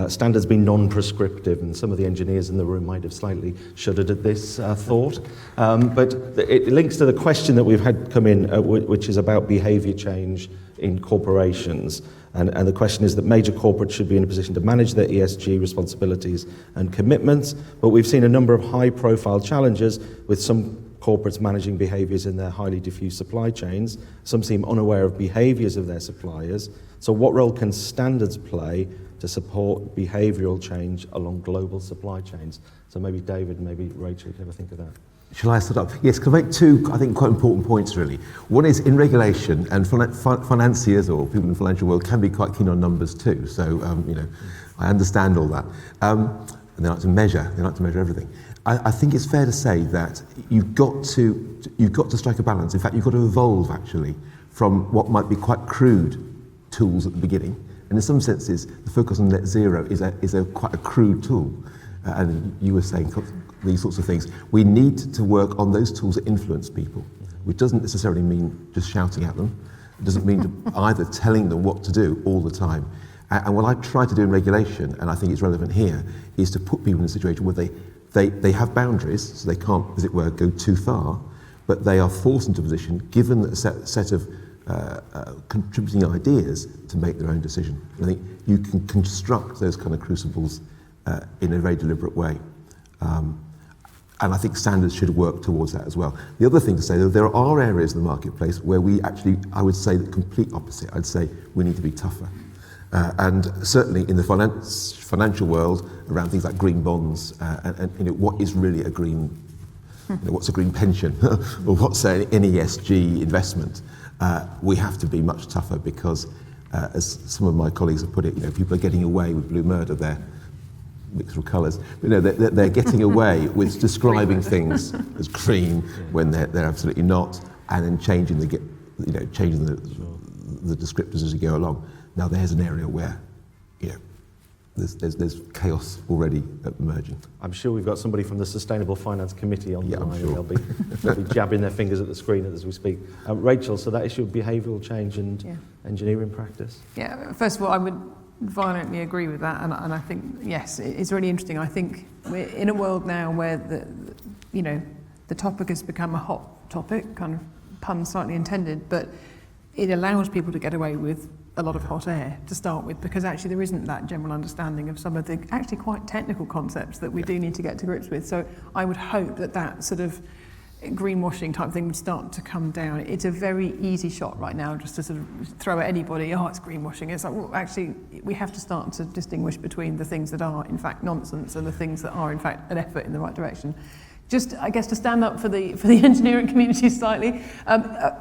Speaker 1: standards being non-prescriptive, and some of the engineers in the room might have slightly shuddered at this thought. But it links to the question that we've had come in, which is about behaviour change in corporations. And the question is that major corporates should be in a position to manage their ESG responsibilities and commitments, but we've seen a number of high-profile challenges with some corporates managing behaviours in their highly diffuse supply chains. Some seem unaware of behaviours of their suppliers. So what role can standards play to support behavioural change along global supply chains? So maybe David, maybe Rachel, if you ever think of that.
Speaker 3: Shall I start up? Yes, can I make two, I think, quite important points, really. One is in regulation, and financiers or people in the financial world can be quite keen on numbers too. So, I understand all that. And they like to measure everything. I think it's fair to say that you've got to strike a balance. In fact, you've got to evolve, actually, from what might be quite crude tools at the beginning. And in some senses, the focus on net zero is quite a crude tool. And you were saying these sorts of things. We need to work on those tools that influence people, which doesn't necessarily mean just shouting at them. It doesn't mean either telling them what to do all the time. And what I try to do in regulation, and I think it's relevant here, is to put people in a situation where they have boundaries, so they can't, as it were, go too far, but they are forced into a position, given a set of contributing ideas, to make their own decision. I think you can construct those kind of crucibles in a very deliberate way. And I think standards should work towards that as well. The other thing to say, though, there are areas of the marketplace where we actually, I would say the complete opposite. I'd say we need to be tougher. And certainly in the financial world, around things like green bonds, and what is really a green, what's a green pension, or what's an ESG investment, we have to be much tougher because, as some of my colleagues have put it, people are getting away with blue murder there. Mixed with colours, but they're getting away with describing things as green when they're absolutely not, and then changing the descriptors as you go along. Now there's an area where there's chaos already emerging.
Speaker 1: I'm sure we've got somebody from the Sustainable Finance Committee on the
Speaker 3: Yeah, I'm
Speaker 1: line,
Speaker 3: sure.
Speaker 1: and they'll be jabbing their fingers at the screen as we speak. Rachel, so that issue of behavioural change and engineering practice?
Speaker 2: Yeah, first of all, I would violently agree with that, and I think, yes, it's really interesting. I think we're in a world now where the topic has become a hot topic, kind of pun slightly intended, but it allows people to get away with a lot of hot air to start with, because actually there isn't that general understanding of some of the actually quite technical concepts that we do need to get to grips with. So I would hope that sort of greenwashing type thing would start to come down. It's a very easy shot right now just to sort of throw at anybody, oh, it's greenwashing. It's like, well, actually, we have to start to distinguish between the things that are in fact nonsense and the things that are in fact an effort in the right direction. Just, I guess, to stand up for the engineering community slightly,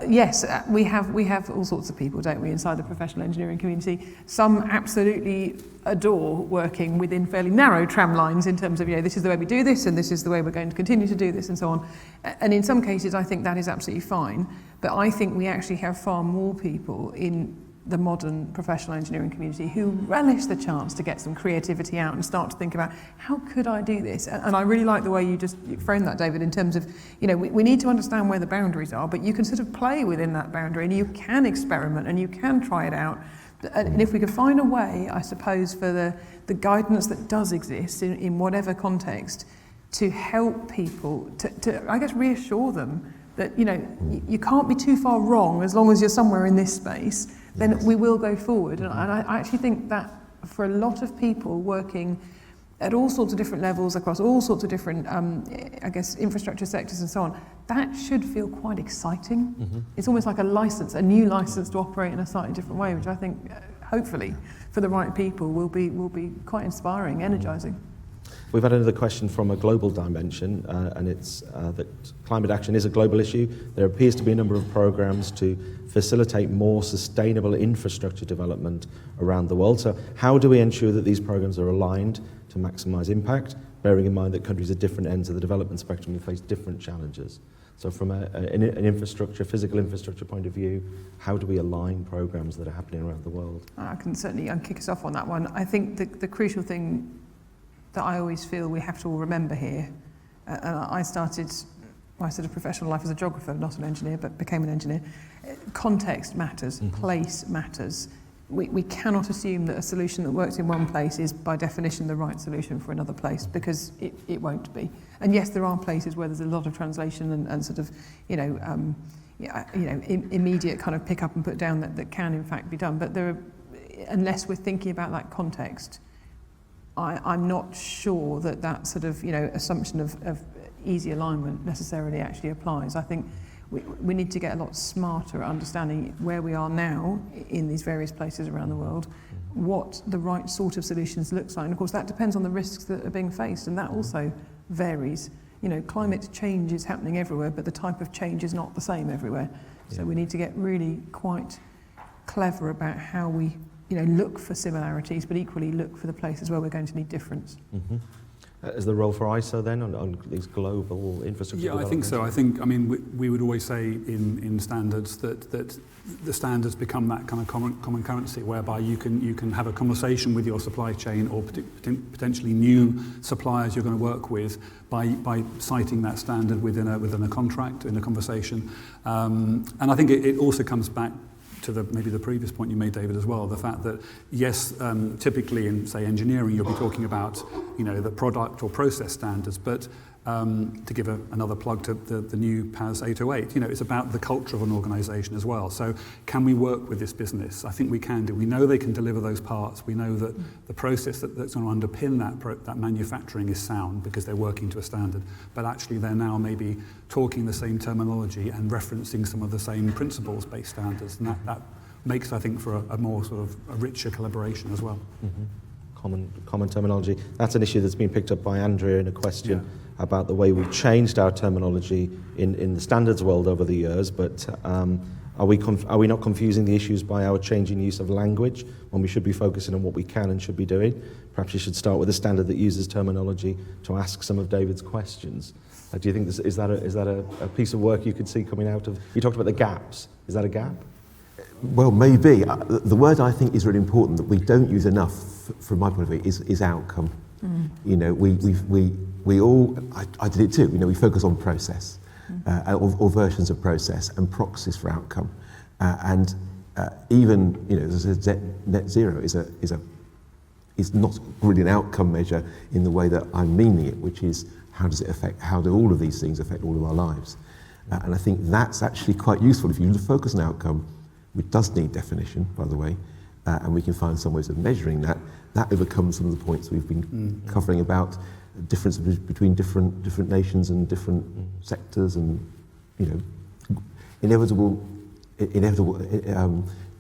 Speaker 2: yes, we have all sorts of people, don't we, inside the professional engineering community. Some absolutely adore working within fairly narrow tramlines in terms of, this is the way we do this, and this is the way we're going to continue to do this, and so on. And in some cases, I think that is absolutely fine. But I think we actually have far more people in the modern professional engineering community who relish the chance to get some creativity out and start to think about, how could I do this? And I really like the way you framed that, David, in terms of, we need to understand where the boundaries are, but you can sort of play within that boundary and you can experiment and you can try it out. And if we could find a way, I suppose, for the guidance that does exist in whatever context to help people, to I guess, reassure them that, you can't be too far wrong as long as you're somewhere in this space, then we will go forward. And I actually think that for a lot of people working at all sorts of different levels, across all sorts of different, infrastructure sectors and so on, that should feel quite exciting. Mm-hmm. It's almost like a new license to operate in a slightly different way, which I think, hopefully, for the right people, will be quite inspiring, energizing.
Speaker 1: We've had another question from a global dimension, and it's that climate action is a global issue. There appears to be a number of programs to facilitate more sustainable infrastructure development around the world. So how do we ensure that these programs are aligned to maximize impact, bearing in mind that countries at different ends of the development spectrum will face different challenges? So from an infrastructure, physical infrastructure point of view, how do we align programs that are happening around the world?
Speaker 2: I can certainly kick us off on that one. I think the crucial thing that I always feel we have to all remember here, and I started my sort of professional life as a geographer, not an engineer, but became an engineer. Context matters, place matters. We cannot assume that a solution that works in one place is by definition the right solution for another place, because it won't be. And yes, there are places where there's a lot of translation and sort of, immediate kind of pick up and put down that can in fact be done. But there are, unless we're thinking about that context, I'm not sure that sort of, assumption of easy alignment necessarily actually applies. I think we need to get a lot smarter at understanding where we are now in these various places around the world, what the right sort of solutions looks like. And of course that depends on the risks that are being faced, and that also varies. Climate change is happening everywhere, but the type of change is not the same everywhere. So we need to get really quite clever about how we look for similarities, but equally look for the places where we're going to need difference. Mm-hmm.
Speaker 1: Is the role for ISO then on these global infrastructure?
Speaker 4: Yeah, I think so. We would always say in standards that the standards become that kind of common currency, whereby you can have a conversation with your supply chain or potentially new suppliers you're going to work with by citing that standard within a contract, in a conversation. And I think it also comes back to maybe the previous point you made, David, as well, the fact that, yes, typically in, say, engineering, you'll be talking about, the product or process standards, but to give another plug to the new PAS 808, it's about the culture of an organisation as well. So can we work with this business? I think we can do. We know they can deliver those parts. We know that the process that's going to underpin that manufacturing is sound because they're working to a standard, but actually they're now maybe talking the same terminology and referencing some of the same principles-based standards, and that makes, I think, for a more sort of a richer collaboration as well.
Speaker 1: Mm-hmm. Common terminology. That's an issue that's been picked up by Andrea in a question about the way we've changed our terminology in the standards world over the years, but are we not confusing the issues by our changing use of language when we should be focusing on what we can and should be doing? Perhaps you should start with a standard that uses terminology to ask some of David's questions. Do you think is that a piece of work you could see coming out of? You talked about the gaps. Is that a gap?
Speaker 3: Well, maybe. The word I think is really important that we don't use enough, from my point of view, is outcome. You know, we all, I did it too, you know, we focus on process, or versions of process and proxies for outcome. Even, you know, as I said, net zero is not really an outcome measure in the way that I'm meaning it, which is how do all of these things affect all of our lives? And I think that's actually quite useful. If you focus on outcome, which does need definition, by the way, and we can find some ways of measuring that, that overcomes some of the points we've been covering about differences between different nations and different sectors, and, you know, inevitable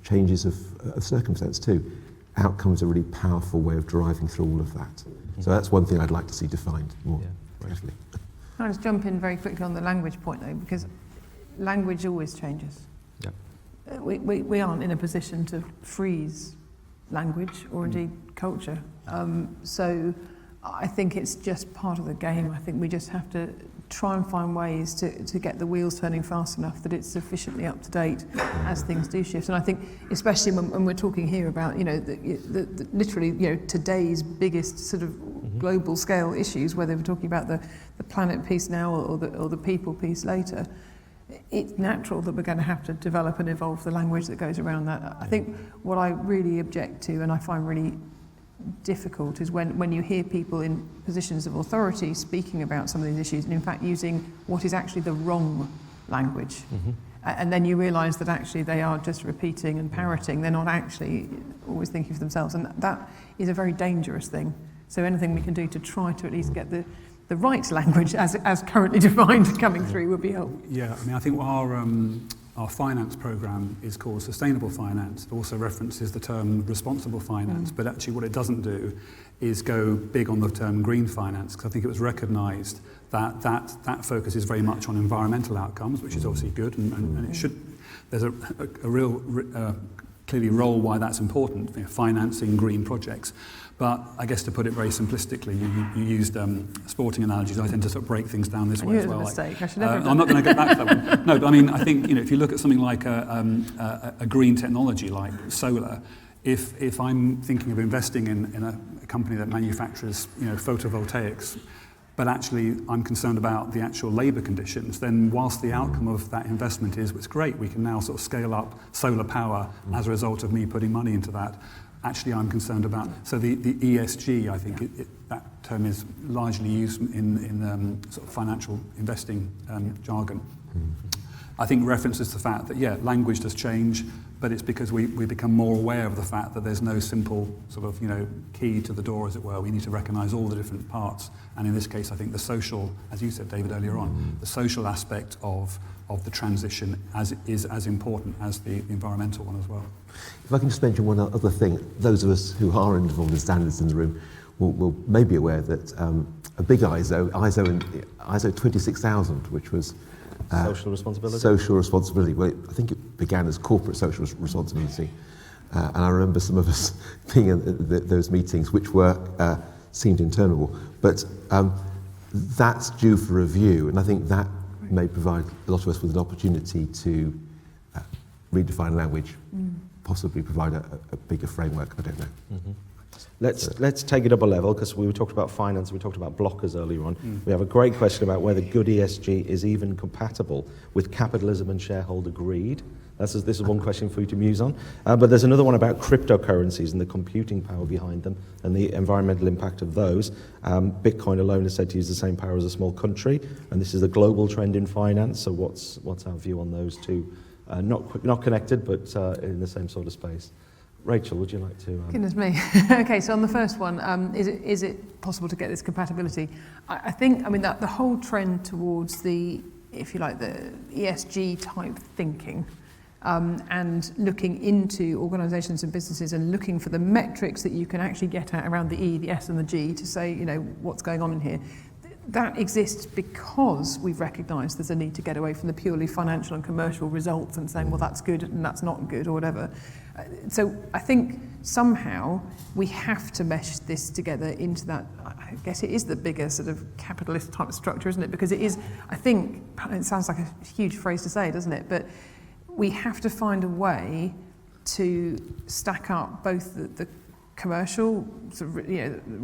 Speaker 3: changes of circumstance too. Outcomes are a really powerful way of driving through all of that. So that's one thing I'd like to see defined more carefully.
Speaker 2: Can I just jump in very quickly on the language point though, because language always changes. Yeah. We aren't in a position to freeze language or indeed culture. So I think it's just part of the game. I think we just have to try and find ways to get the wheels turning fast enough that it's sufficiently up to date as things do shift. And I think especially when we're talking here about, you know, the literally, you know, today's biggest sort of global scale issues, whether we're talking about the planet piece now or the people piece later, it's natural that we're going to have to develop and evolve the language that goes around that. I think what I really object to and I find really difficult is when you hear people in positions of authority speaking about some of these issues and in fact using what is actually the wrong language. And then you realise that actually they are just repeating and parroting, they're not actually always thinking for themselves, and that is a very dangerous thing. So anything we can do to try to at least get the right language as currently defined coming through would be helpful.
Speaker 4: Yeah, I mean, I think our finance programme is called Sustainable Finance. It also references the term responsible finance, but actually what it doesn't do is go big on the term green finance, because I think it was recognised that focus is very much on environmental outcomes, which is obviously good, and it should. There's a real clearly role why that's important, you know, financing green projects. But I guess to put it very simplistically, you used sporting analogies. I tend to sort of break things down this way as well.
Speaker 2: I should never have done
Speaker 4: I'm not going to go back to that one. No, but I mean, I think, you know, if you look at something like a green technology like solar, if I'm thinking of investing in a company that manufactures, you know, photovoltaics, but actually I'm concerned about the actual labour conditions, then whilst the outcome of that investment is, it's great, we can now sort of scale up solar power as a result of me putting money into that. Actually, I'm concerned about, so the ESG, I think that term is largely used in sort of financial investing jargon. I think references to the fact that, yeah, language does change, but it's because we become more aware of the fact that there's no simple sort of, you know, key to the door, as it were. We need to recognise all the different parts. And in this case, I think the social, as you said, David, earlier on, the social aspect of the transition is as important as the environmental one as well.
Speaker 3: If I can just mention one other thing, those of us who are involved in standards in the room will may be aware that a big ISO 26000, which was
Speaker 1: Social responsibility?
Speaker 3: Social responsibility. Well, I think it began as corporate social responsibility. And I remember some of us being in those meetings, which were seemed interminable. But that's due for review, and I think that may provide a lot of us with an opportunity to redefine language, possibly provide a bigger framework. I don't know.
Speaker 1: Let's take it up a level, because we talked about finance, we talked about blockers earlier on. We have a great question about whether good ESG is even compatible with capitalism and shareholder greed. This is one question for you to muse on. But there's another one about cryptocurrencies and the computing power behind them and the environmental impact of those. Bitcoin alone is said to use the same power as a small country, and this is a global trend in finance. So what's our view on those two? Not connected, but in the same sort of space. Rachel, would you like to?
Speaker 2: Goodness me. Okay, so on the first one, is it possible to get this compatibility? I think, I mean, that the whole trend towards the, if you like, the ESG type thinking, and looking into organisations and businesses and looking for the metrics that you can actually get at around the E, the S and the G to say, you know, what's going on in here. That exists because we've recognised there's a need to get away from the purely financial and commercial results and saying, well, that's good and that's not good or whatever. So I think somehow we have to mesh this together into that. I guess it is the bigger sort of capitalist type structure, isn't it? Because it is, I think, it sounds like a huge phrase to say, doesn't it? But we have to find a way to stack up both the commercial sort of,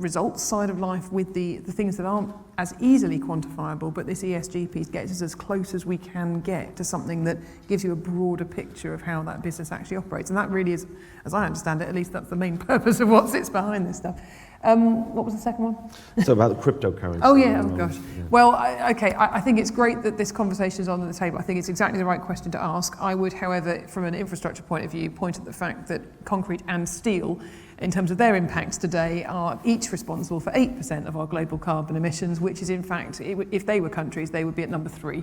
Speaker 2: results side of life with the things that aren't as easily quantifiable, but this ESG piece gets us as close as we can get to something that gives you a broader picture of how that business actually operates. And that really is, as I understand it, at least that's the main purpose of what sits behind this stuff. What was the second one?
Speaker 1: So about the cryptocurrency.
Speaker 2: Oh yeah, oh gosh. Yeah. Well, I think it's great that this conversation is on the table. I think it's exactly the right question to ask. I would, however, from an infrastructure point of view, point at the fact that concrete and steel, in terms of their impacts today, are each responsible for 8% of our global carbon emissions, which is in fact, if they were countries, they would be at number 3,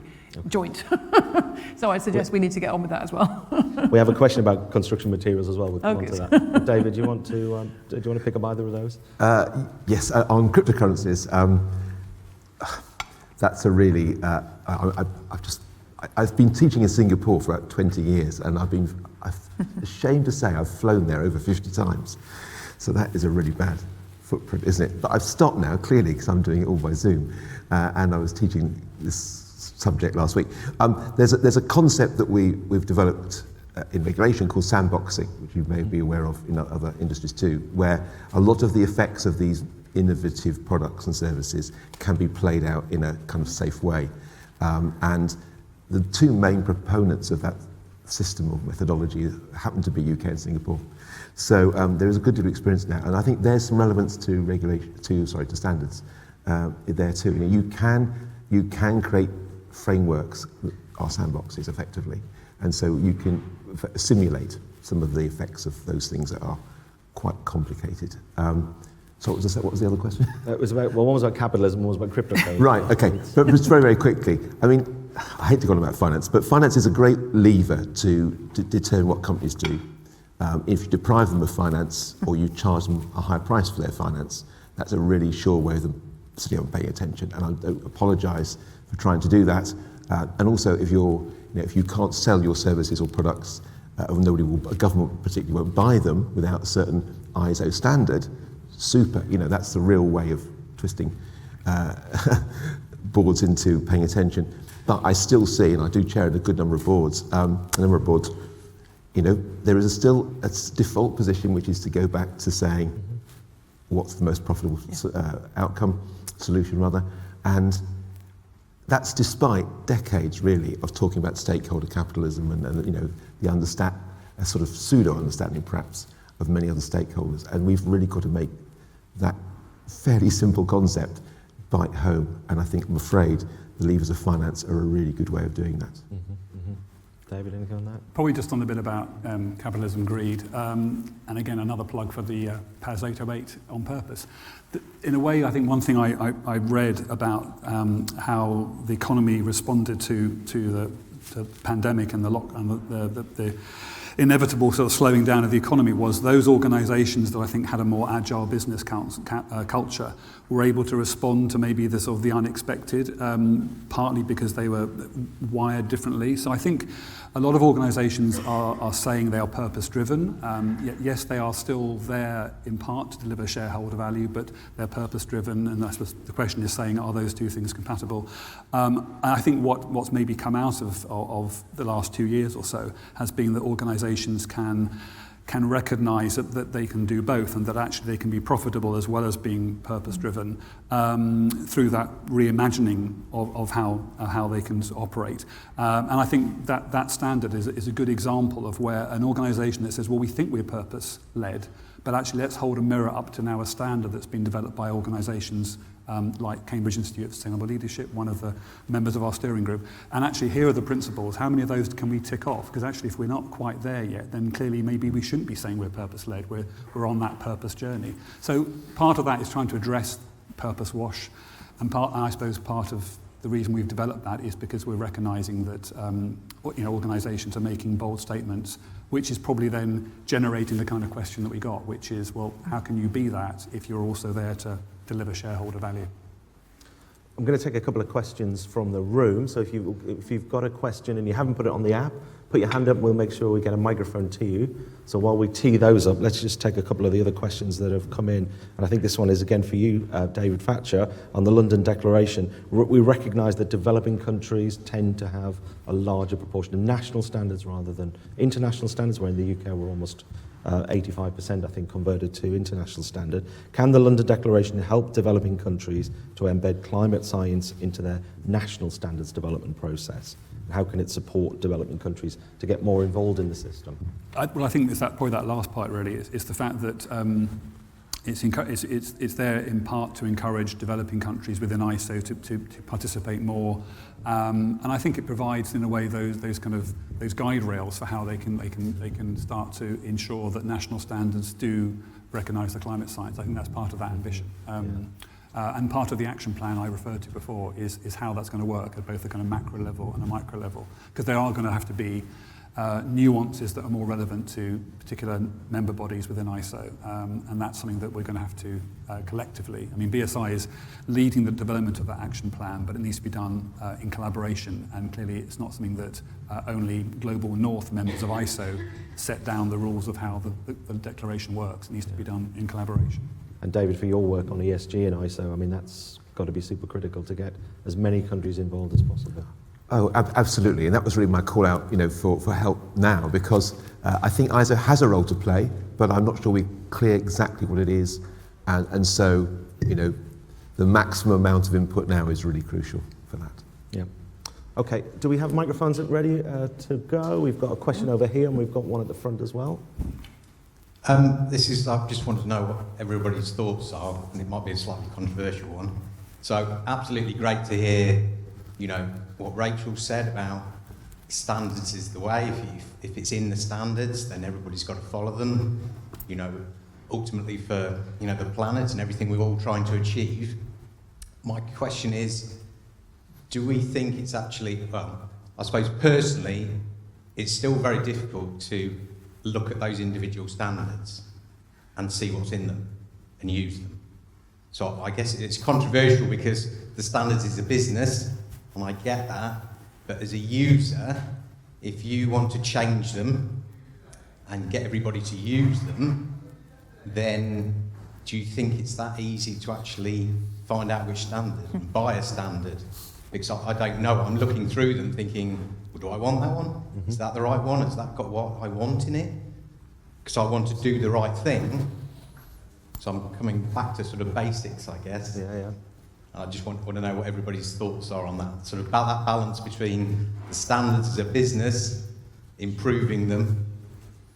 Speaker 2: joint. So I suggest we need to get on with that as well.
Speaker 1: We have a question about construction materials as well. We'll come on to that. David, do you want to pick up either of those?
Speaker 3: Yes, on cryptocurrencies, that's a really, I've been teaching in Singapore for about 20 years, and I'm ashamed to say I've flown there over 50 times. So that is a really bad footprint, isn't it? But I've stopped now, clearly, because I'm doing it all by Zoom. And I was teaching this subject last week. There's a concept that we've developed in regulation called sandboxing, which you may be aware of in other industries too, where a lot of the effects of these innovative products and services can be played out in a kind of safe way. And the two main proponents of that system of methodology happen to be UK and Singapore. So there is a good deal of experience now, and I think there's some relevance to to standards there too. You can create frameworks that are sandboxes effectively, and so you can simulate some of the effects of those things that are quite complicated. So what was the other question?
Speaker 1: It was about, well, one was about capitalism, one was about cryptocurrency. Right,
Speaker 3: okay. But just very, very quickly, I mean, I hate to go on about finance, but finance is a great lever to determine what companies do. If you deprive them of finance or you charge them a high price for their finance, that's a really sure way of them paying attention. And I don't apologise for trying to do that. And also, if you can't sell your services or products, a government particularly won't buy them without a certain ISO standard. Super, that's the real way of twisting boards into paying attention. But I still see, and I do chair a good number of boards, there is still a default position, which is to go back to saying what's the most profitable solution rather, and that's despite decades really of talking about stakeholder capitalism and a sort of pseudo understanding perhaps of many other stakeholders, and we've really got to make that fairly simple concept bite home, and I'm afraid the levers of finance are a really good way of doing that.
Speaker 1: David, anything on that?
Speaker 4: Probably just on the bit about capitalism, greed, and again another plug for the PAS 808 on purpose. In a way, I think one thing I read about how the economy responded to the pandemic and the inevitable sort of slowing down of the economy was those organisations that I think had a more agile business culture were able to respond to maybe the sort of the unexpected, partly because they were wired differently. So I think a lot of organisations are saying they are purpose-driven. Yes, they are still there in part to deliver shareholder value, but they're purpose-driven, and I suppose the question is saying, are those two things compatible? And I think what's maybe come out of the last 2 years or so has been that organisations can recognise that they can do both, and that actually they can be profitable as well as being purpose-driven through that reimagining of how they can operate. And I think that standard is a good example of where an organisation that says, well, we think we're purpose-led, but actually let's hold a mirror up to now a standard that's been developed by organisations like Cambridge Institute of Sustainable Leadership, one of the members of our steering group. And actually, here are the principles. How many of those can we tick off? Because actually, if we're not quite there yet, then clearly maybe we shouldn't be saying we're purpose-led. We're on that purpose journey. So part of that is trying to address purpose wash. And I suppose part of the reason we've developed that is because we're recognising that organisations are making bold statements, which is probably then generating the kind of question that we got, which is, well, how can you be that if you're also there to deliver shareholder value?
Speaker 1: I'm going to take a couple of questions from the room. So if you've got a question and you haven't put it on the app, put your hand up. We'll make sure we get a microphone to you. So while we tee those up, let's just take a couple of the other questions that have come in. And I think this one is again for you, David Thatcher, on the London Declaration. We recognise that developing countries tend to have a larger proportion of national standards rather than international standards, where in the UK we're almost 85%, I think, converted to international standard. Can the London Declaration help developing countries to embed climate science into their national standards development process? And how can it support developing countries to get more involved in the system?
Speaker 4: I think it's probably that last part really. It's the fact that it's there in part to encourage developing countries within ISO to participate more, and I think it provides in a way those guide rails for how they can start to ensure that national standards do recognise the climate science. I think that's part of that ambition. And part of the action plan I referred to before is how that's going to work at both a kind of macro level and a micro level, because there are going to have to be nuances that are more relevant to particular member bodies within ISO, and that's something that we're going to have to collectively. I mean, BSI is leading the development of that action plan, but it needs to be done in collaboration, and clearly it's not something that only Global North members of ISO set down the rules of how the declaration works. It needs to be done in collaboration. And
Speaker 1: David, for your work on ESG and ISO, I mean, that's got to be super critical to get as many countries involved as possible.
Speaker 3: Oh, absolutely, and that was really my call out, for help now, because I think ISO has a role to play, but I'm not sure we're clear exactly what it is, and so, the maximum amount of input now is really crucial for that.
Speaker 1: Yeah. Okay, do we have microphones ready to go? We've got a question over here, and we've got one at the front as well.
Speaker 5: I just wanted to know what everybody's thoughts are, and it might be a slightly controversial one. So, absolutely great to hear, what Rachel said about standards is the way. If it's in the standards, then everybody's got to follow them. Ultimately for the planet and everything we're all trying to achieve. My question is, do we think it's actually? Well, I suppose personally, it's still very difficult to look at those individual standards and see what's in them and use them. So I guess it's controversial because the standards is a business, and I get that, but as a user, if you want to change them and get everybody to use them, then do you think it's that easy to actually find out which standard and buy a standard? Because I don't know, I'm looking through them thinking, well, do I want that one? Mm-hmm. Is that the right one? Has that got what I want in it? Because I want to do the right thing. So I'm coming back to sort of basics, I guess.
Speaker 1: Yeah.
Speaker 5: I just want to know what everybody's thoughts are on that, sort of about that balance between the standards as a business, improving them,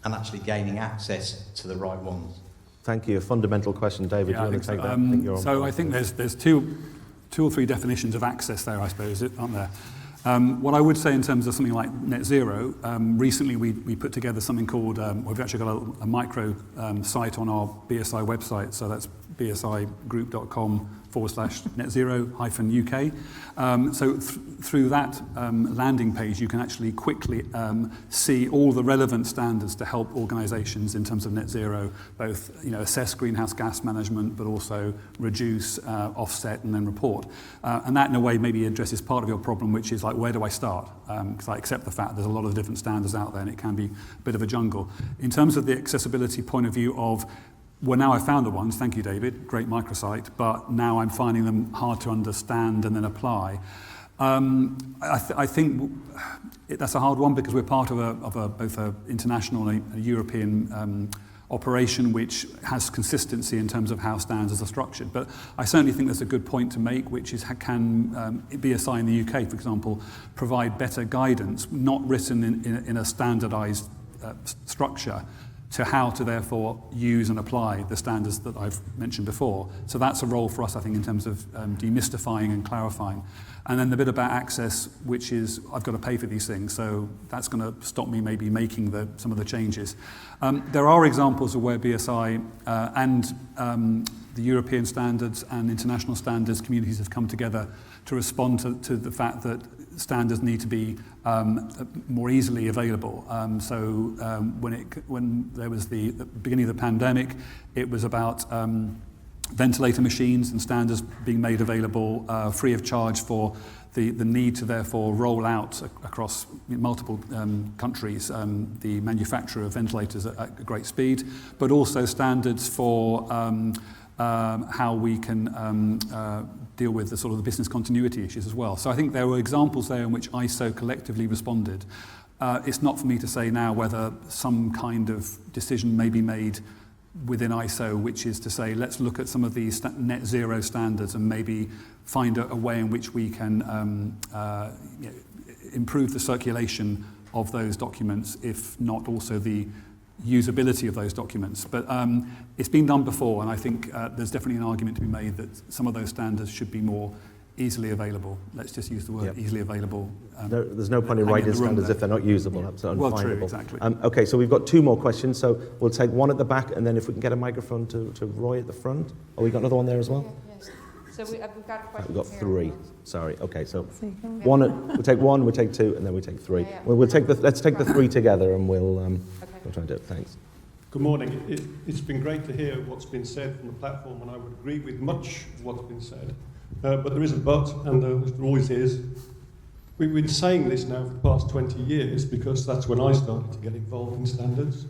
Speaker 5: and actually gaining access to the right ones.
Speaker 1: Thank you. A fundamental question, David.
Speaker 4: Yeah,
Speaker 1: do you want to take that?
Speaker 4: I think there's two or three definitions of access there, I suppose, aren't there? What I would say in terms of something like net zero, recently we put together something called, we've actually got a micro site on our BSI website, so that's bsigroup.com/net0-UK. Through that landing page, you can actually quickly see all the relevant standards to help organisations in terms of net zero, both assess greenhouse gas management, but also reduce, offset, and then report. And that, in a way, maybe addresses part of your problem, which is like, where do I start? Because I accept the fact there's a lot of different standards out there, and it can be a bit of a jungle. In terms of the accessibility point of view of, well, now I found the ones, thank you, David, great microsite, but now I'm finding them hard to understand and then apply. I think that's a hard one because we're part of both an international and a European operation which has consistency in terms of how standards are structured. But I certainly think there's a good point to make, which is can BSI in the UK, for example, provide better guidance, not written in a standardised structure, to how to therefore use and apply the standards that I've mentioned before. So that's a role for us, I think, in terms of demystifying and clarifying. And then the bit about access, which is I've got to pay for these things, so that's going to stop me maybe making some of the changes. There are examples of where BSI and the European standards and international standards communities have come together to respond to the fact that standards need to be more easily available. When there was the beginning of the pandemic, it was about ventilator machines and standards being made available free of charge for the need to therefore roll out across multiple countries the manufacture of ventilators at great speed, but also standards for how we can deal with the sort of the business continuity issues as well. So I think there were examples there in which ISO collectively responded. It's not for me to say now whether some kind of decision may be made within ISO, which is to say, let's look at some of these net zero standards and maybe find a way in which we can improve the circulation of those documents, if not also the usability of those documents. But it's been done before, and I think there's definitely an argument to be made that some of those standards should be more easily available. Let's just use the word easily available.
Speaker 1: There's no point in writing standards if they're not usable. That's unfindable.
Speaker 4: Well, true, exactly.
Speaker 1: Okay, so we've got 2 more questions. So we'll take one at the back, and then if we can get a microphone to Roy at the front. Oh, we got another one there as well?
Speaker 6: Yes. So we've got a question.
Speaker 1: We've got
Speaker 6: here.
Speaker 1: 3. Sorry. Okay, so we'll take 1, we'll take 2, and then we take 3.
Speaker 6: Yeah.
Speaker 1: Let's take the 3 together, and we'll try and do it. Thanks.
Speaker 7: Good morning. It's been great to hear what's been said from the platform, and I would agree with much of what's been said. But there is a but, and there always is. We've been saying this now for the past 20 years because that's when I started to get involved in standards.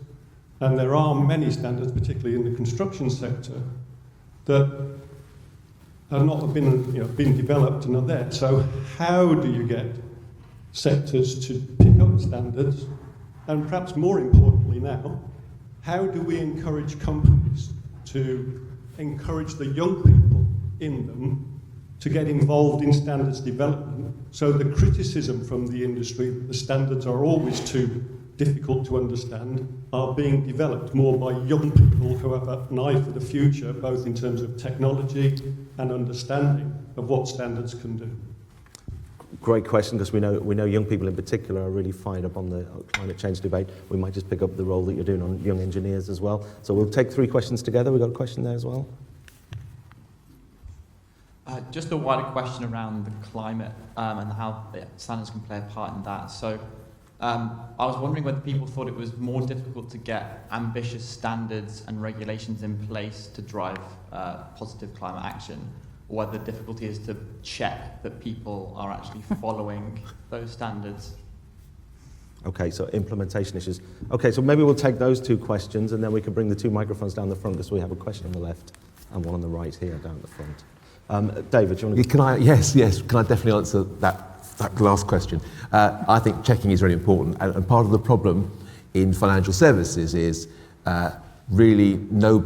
Speaker 7: And there are many standards, particularly in the construction sector, that have not been developed and are there. So how do you get sectors to pick up standards? And perhaps more importantly now, how do we encourage companies to encourage the young people in them to get involved in standards development, so the criticism from the industry that the standards are always too difficult to understand are being developed more by young people who have an eye for the future, both in terms of technology and understanding of what standards can do.
Speaker 1: Great question, because we know young people in particular are really fired up on the climate change debate. We might just pick up the role that you're doing on young engineers as well. So we'll take 3 questions together. We've got a question there as well.
Speaker 8: Just a wider question around the climate and how standards can play a part in that. So I was wondering whether people thought it was more difficult to get ambitious standards and regulations in place to drive positive climate action, or whether the difficulty is to check that people are actually following those standards.
Speaker 1: Okay, so implementation issues. Okay, so maybe we'll take those 2 questions, and then we can bring the 2 microphones down the front, because we have a question on the left and one on the right here down at the front. David, do you want to...
Speaker 3: Yes. Can I definitely answer that last question? I think checking is really important, and part of the problem in financial services is really no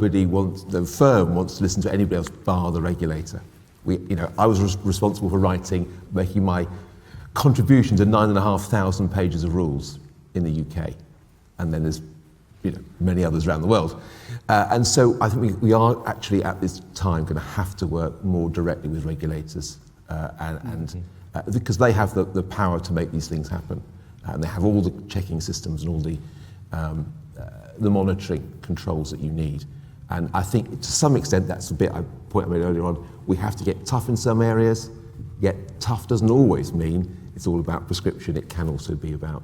Speaker 3: firm wants to listen to anybody else bar the regulator. I was responsible for making my contribution to 9,500 pages of rules in the UK, and then there's many others around the world. And so I think we are actually at this time going to have to work more directly with regulators because they have the power to make these things happen. And they have all the checking systems and all the monitoring controls that you need. And I think to some extent that's the point I made earlier on. We have to get tough in some areas, yet tough doesn't always mean it's all about prescription. It can also be about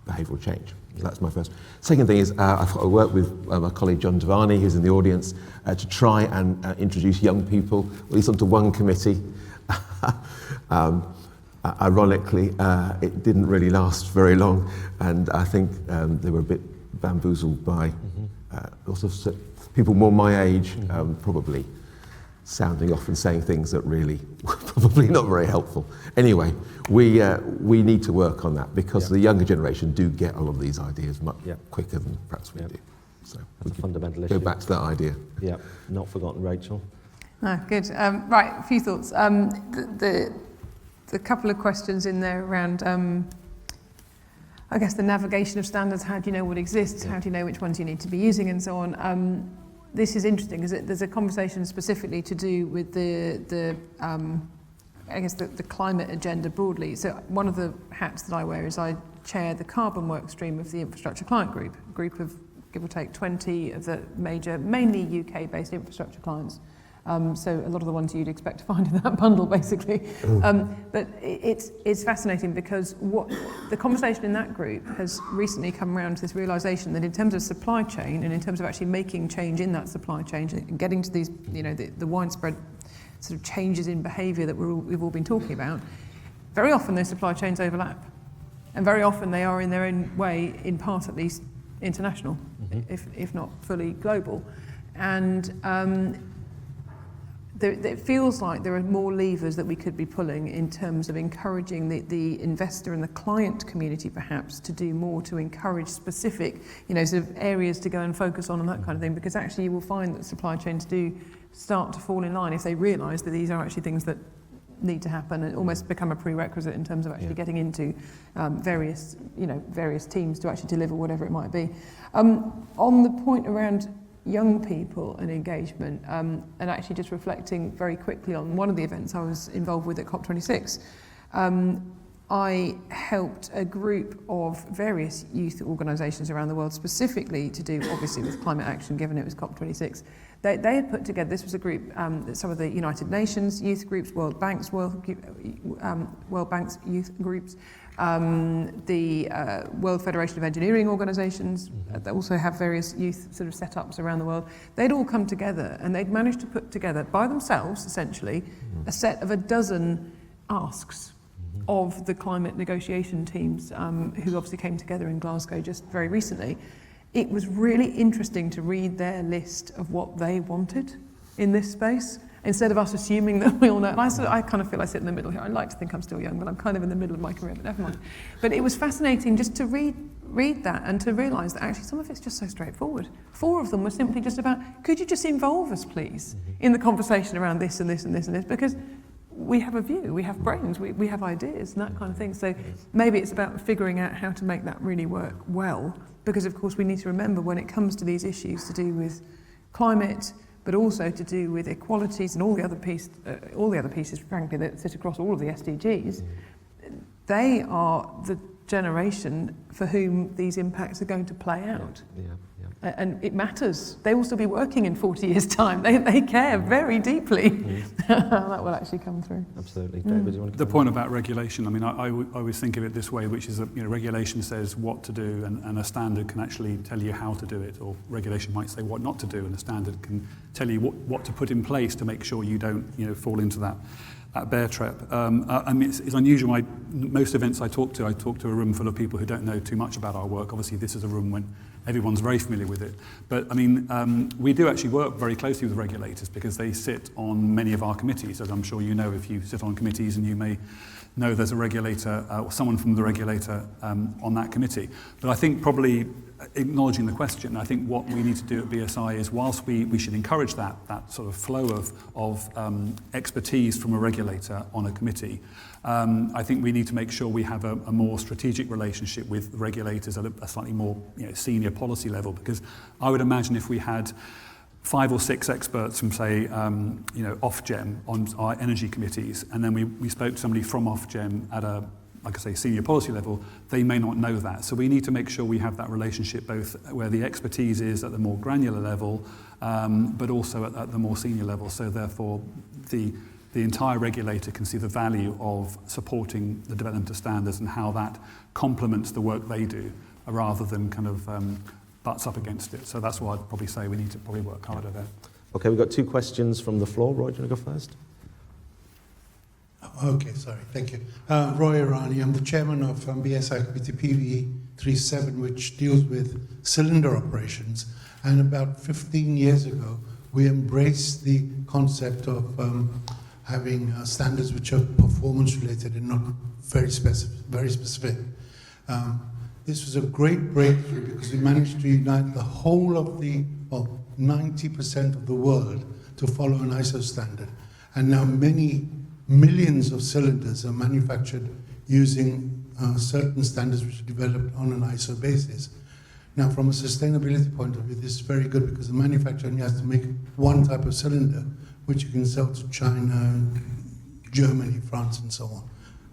Speaker 3: behavioural change. So that's my first. Second thing is I worked with my colleague John Devani, who's in the audience, to try and introduce young people, at least onto one committee. Ironically, it didn't really last very long, and I think they were a bit bamboozled by lots of people more my age, probably sounding off and saying things that really were probably not very helpful. Anyway, we need to work on that, because the younger generation do get a lot of these ideas much quicker than perhaps we do. So
Speaker 1: that's a fundamental issue.
Speaker 3: Go back to that idea.
Speaker 1: Yeah, not forgotten, Rachel.
Speaker 2: Good. Right, a few thoughts. The couple of questions in there around, I guess, the navigation of standards. How do you know what exists? How do you know which ones you need to be using, and so on? This is interesting, because there's a conversation specifically to do with the climate agenda broadly. So one of the hats that I wear is I chair the carbon work stream of the Infrastructure Client Group, a group of, give or take, 20 of the major, mainly UK-based infrastructure clients. So a lot of the ones you'd expect to find in that bundle, basically. But it's fascinating because what the conversation in that group has recently come around to this realisation that in terms of supply chain and in terms of actually making change in that supply chain and getting to these, the widespread sort of changes in behaviour that we've all been talking about, very often those supply chains overlap. And very often they are in their own way, in part at least, international, if not fully global. And it feels like there are more levers that we could be pulling in terms of encouraging the investor and the client community perhaps to do more to encourage specific, sort of areas to go and focus on and that kind of thing, because actually you will find that supply chains do start to fall in line if they realise that these are actually things that need to happen and almost become a prerequisite in terms of actually getting into various teams to actually deliver whatever it might be. On the point around young people and engagement, and actually just reflecting very quickly on one of the events I was involved with at COP26, I helped a group of various youth organisations around the world, specifically to do obviously with climate action, given it was COP26. They had put together, this was a group, some of the United Nations youth groups, World Bank's youth groups, the World Federation of Engineering Organisations, that also have various youth sort of setups around the world. They'd all come together and they'd managed to put together by themselves, essentially, a set of 12 asks of the climate negotiation teams who obviously came together in Glasgow just very recently. It was really interesting to read their list of what they wanted in this space, instead of us assuming that we all know. And I kind of feel I sit in the middle here. I like to think I'm still young, but I'm kind of in the middle of my career, but never mind. But it was fascinating just to read that and to realise that actually some of it's just so straightforward. 4 of them were simply just about, could you just involve us, please, in the conversation around this and this and this and this, because we have a view, we have brains, we have ideas and that kind of thing. So maybe it's about figuring out how to make that really work well, because of course we need to remember when it comes to these issues to do with climate, but also to do with equalities and all the other pieces, frankly, that sit across all of the SDGs, they are the generation for whom these impacts are going to play out. And it matters. They will still be working in 40 years' time. They care very deeply how that will actually come through.
Speaker 1: Absolutely. David, do you want to
Speaker 4: The point about regulation, I mean, I always think of it this way, which is that regulation says what to do and a standard can actually tell you how to do it, or regulation might say what not to do and a standard can tell you what to put in place to make sure you don't fall into that bear trap. I mean, it's unusual. Most events I talk to a room full of people who don't know too much about our work. Obviously, this is a room when everyone's very familiar with it. But I mean, we do actually work very closely with regulators because they sit on many of our committees, as I'm sure you know if you sit on committees, and you may know there's a regulator or someone from the regulator on that committee. But I think probably acknowledging the question, I think what we need to do at BSI is, whilst we should encourage that sort of flow of expertise from a regulator on a committee, I think we need to make sure we have a more strategic relationship with regulators at a slightly more senior policy level, because I would imagine if we had 5 or 6 experts from, say, Ofgem on our energy committees, and then we spoke to somebody from Ofgem at a, like I say, senior policy level, they may not know that. So we need to make sure we have that relationship both where the expertise is at the more granular level, but also at the more senior level. So therefore, the entire regulator can see the value of supporting the development of standards and how that complements the work they do, rather than kind of butts up against it. So that's why I'd probably say we need to probably work harder there.
Speaker 1: Okay, we've got 2 questions from the floor. Roy, do you want to go first?
Speaker 9: Okay, sorry, thank you. Roy Irani, I'm the chairman of BSI Committee PV37, which deals with cylinder operations. And about 15 years ago, we embraced the concept of having standards which are performance related and not very specific. This was a great breakthrough because we managed to unite the whole of 90% of the world to follow an ISO standard. And now many millions of cylinders are manufactured using certain standards which are developed on an ISO basis. Now, from a sustainability point of view, this is very good because the manufacturer only has to make one type of cylinder, which you can sell to China, Germany, France, and so on.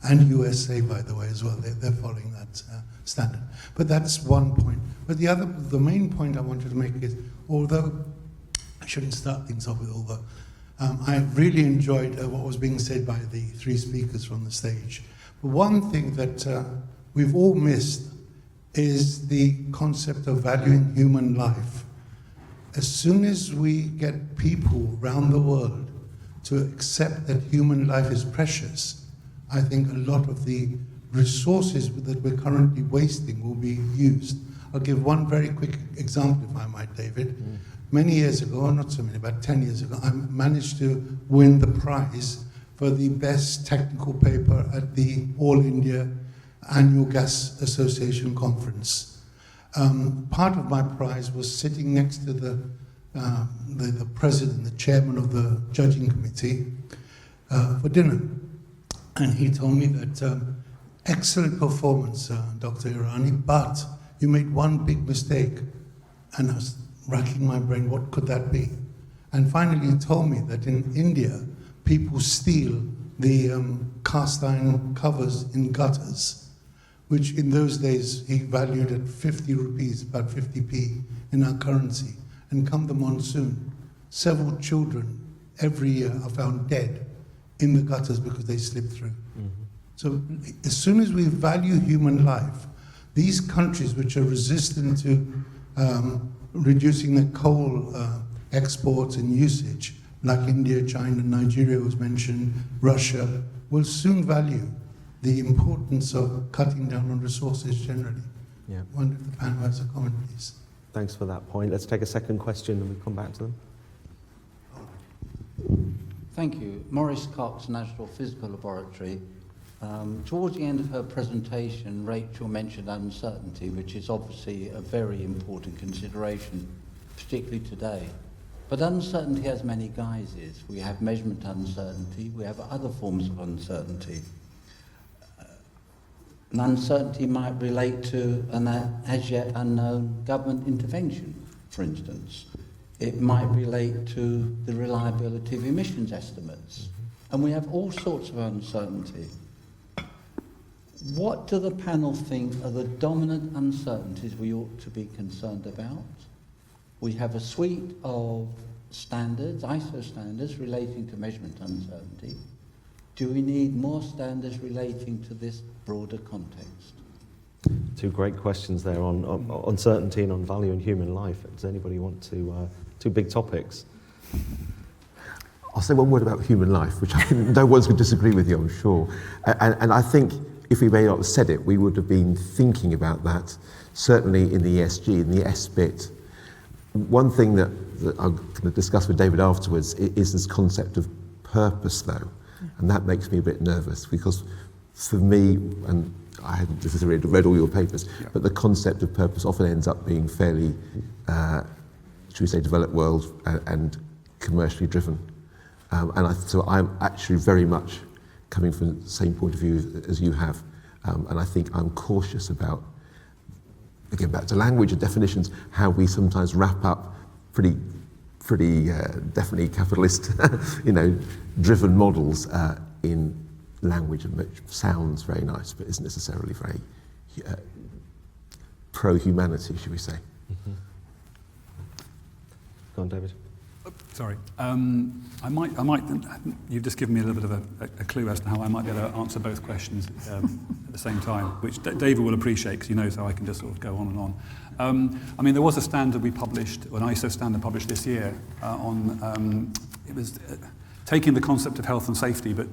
Speaker 9: And USA, by the way, as well. They're following that standard. But that's one point. But the main point I wanted to make is, although, I shouldn't start things off with although, I really enjoyed what was being said by the three speakers from the stage. But one thing that we've all missed is the concept of valuing human life. As soon as we get people around the world to accept that human life is precious, I think a lot of the resources that we're currently wasting will be used. I'll give one very quick example, if I might, David. Many years ago, or not so many, about 10 years ago, I managed to win the prize for the best technical paper at the All India Annual Gas Association Conference. Part of my prize was sitting next to the president, the chairman of the judging committee, for dinner. And he told me that excellent performance, Dr. Irani, but you made one big mistake. And I was racking my brain, what could that be? And finally he told me that in India, people steal the cast iron covers in gutters, which in those days he valued at 50 rupees, about 50p in our currency. And come the monsoon, several children every year are found dead in the gutters because they slipped through. Mm-hmm. So as soon as we value human life, these countries which are resistant to reducing their coal exports and usage, like India, China, Nigeria was mentioned, Russia, will soon value the importance of cutting down on resources generally.
Speaker 1: Yeah.
Speaker 9: I wonder if the panel has a comment, please.
Speaker 1: Thanks for that point. Let's take a second question and we'll come back to them.
Speaker 10: Thank you. Maurice Cox, National Physical Laboratory. Towards the end of her presentation, Rachel mentioned uncertainty, which is obviously a very important consideration, particularly today. But uncertainty has many guises. We have measurement uncertainty, we have other forms of uncertainty. An uncertainty might relate to an as yet unknown government intervention, for instance. It might relate to the reliability of emissions estimates. And we have all sorts of uncertainty. What do the panel think are the dominant uncertainties we ought to be concerned about? We have a suite of standards, ISO standards, relating to measurement uncertainty. Do we need more standards relating to this broader context?
Speaker 1: Two great questions there on uncertainty and on value in human life. Does anybody want to, two big topics?
Speaker 3: I'll say one word about human life, which no one's going to disagree with you, I'm sure. And I think if we may not have said it, we would have been thinking about that, certainly in the ESG, in the S bit. One thing that I'm going to discuss with David afterwards is this concept of purpose, though. And that makes me a bit nervous because for me, and I hadn't necessarily read all your papers, but the concept of purpose often ends up being fairly, should we say, developed world and commercially driven. So I'm actually very much coming from the same point of view as you have. And I think I'm cautious about, again, back to language and definitions, how we sometimes wrap up pretty definitely capitalist, driven models in language, which sounds very nice, but isn't necessarily very pro-humanity, should we say.
Speaker 1: Mm-hmm. Go on, David.
Speaker 4: Sorry. I might. You've just given me a little bit of a clue as to how I might be able to answer both questions at the same time, which David will appreciate because he knows how I can just sort of go on and on. There was a standard we published, an ISO standard published this year it was taking the concept of health and safety, but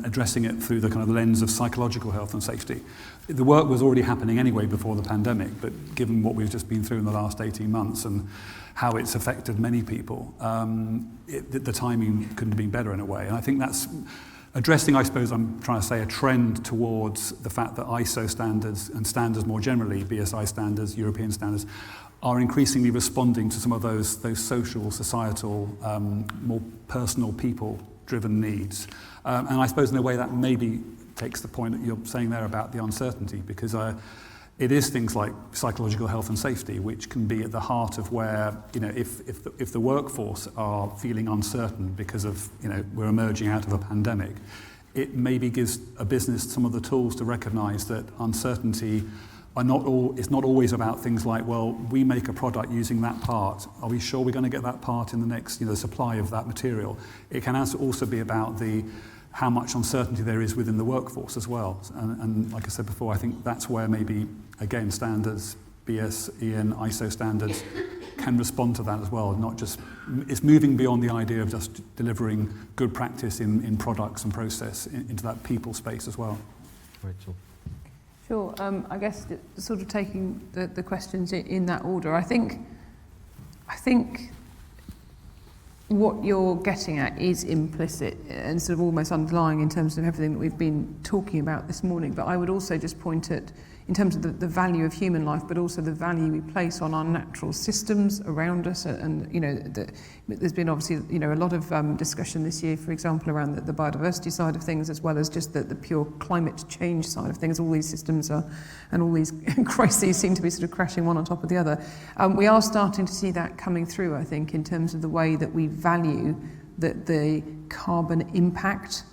Speaker 4: addressing it through the kind of lens of psychological health and safety. The work was already happening anyway before the pandemic, but given what we've just been through in the last 18 months and how it's affected many people, the timing couldn't have been better in a way. And I think that's addressing, I suppose I'm trying to say, a trend towards the fact that ISO standards and standards more generally, BSI standards, European standards, are increasingly responding to some of those social, societal, more personal, people-driven needs. And I suppose in a way that maybe takes the point that you're saying there about the uncertainty, because it is things like psychological health and safety, which can be at the heart of where, if the workforce are feeling uncertain because of, we're emerging out of a pandemic, it maybe gives a business some of the tools to recognise that uncertainty it's not always about things like, well, we make a product using that part. Are we sure we're going to get that part in the next, supply of that material? It can also be about how much uncertainty there is within the workforce as well. And like I said before, I think that's where maybe, again, standards, BSI and ISO standards can respond to that as well. Not just, it's moving beyond the idea of just delivering good practice in products and process into that people space as well.
Speaker 1: Rachel.
Speaker 2: Sure. I guess sort of taking the questions in that order, I think what you're getting at is implicit and sort of almost underlying in terms of everything that we've been talking about this morning. But I would also just point at, in terms of the value of human life, but also the value we place on our natural systems around us. And there's been obviously, a lot of discussion this year, for example, around the biodiversity side of things, as well as just the pure climate change side of things. All these systems and all these crises seem to be sort of crashing one on top of the other. We are starting to see that coming through, I think, in terms of the way that we value the carbon impact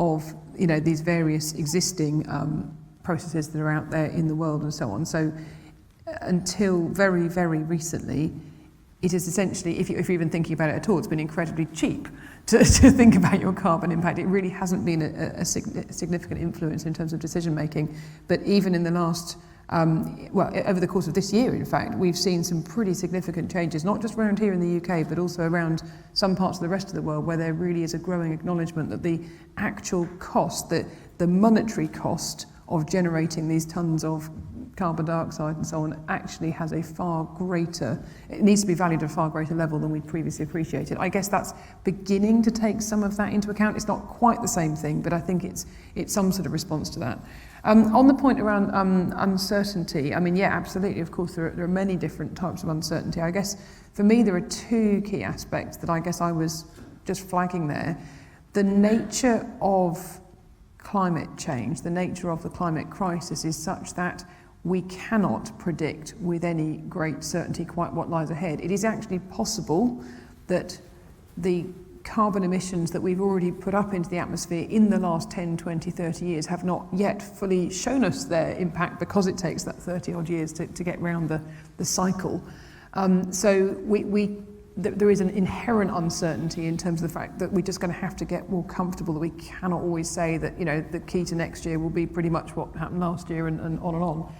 Speaker 2: of, these various existing processes that are out there in the world and so on. So until very, very recently, it is essentially, if you're even thinking about it at all, it's been incredibly cheap to think about your carbon impact. It really hasn't been a significant influence in terms of decision making. But even in the last, over the course of this year, in fact, we've seen some pretty significant changes, not just around here in the UK, but also around some parts of the rest of the world, where there really is a growing acknowledgement that the actual cost, the monetary cost of generating these tons of carbon dioxide and so on actually has a far greater, it needs to be valued at a far greater level than we'd previously appreciated. I guess that's beginning to take some of that into account. It's not quite the same thing, but I think it's some sort of response to that. On the point around uncertainty, absolutely, of course, there are many different types of uncertainty. I guess for me there are two key aspects that I guess I was just flagging there. The nature of climate change, the nature of the climate crisis is such that we cannot predict with any great certainty quite what lies ahead. It is actually possible that the carbon emissions that we've already put up into the atmosphere in the last 10, 20, 30 years have not yet fully shown us their impact because it takes that 30 odd years to get round the cycle. So there is an inherent uncertainty in terms of the fact that we're just going to have to get more comfortable that we cannot always say that, the key to next year will be pretty much what happened last year and on and on.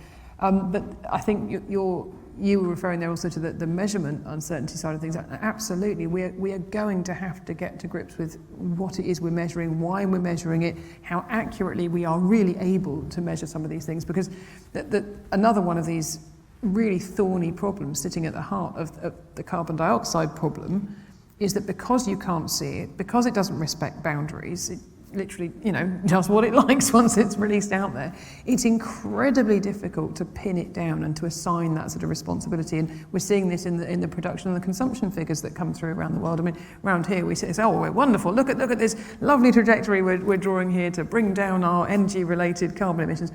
Speaker 2: But I think you were referring there also to the measurement uncertainty side of things. Absolutely, we are going to have to get to grips with what it is we're measuring, why we're measuring it, how accurately we are really able to measure some of these things. Because another one of these really thorny problems sitting at the heart of the carbon dioxide problem is that because you can't see it, because it doesn't respect boundaries, it literally, does what it likes once it's released out there, it's incredibly difficult to pin it down and to assign that sort of responsibility. And we're seeing this in the production and the consumption figures that come through around the world. Around here we say, oh, we're wonderful, look at this lovely trajectory we're drawing here to bring down our energy-related carbon emissions.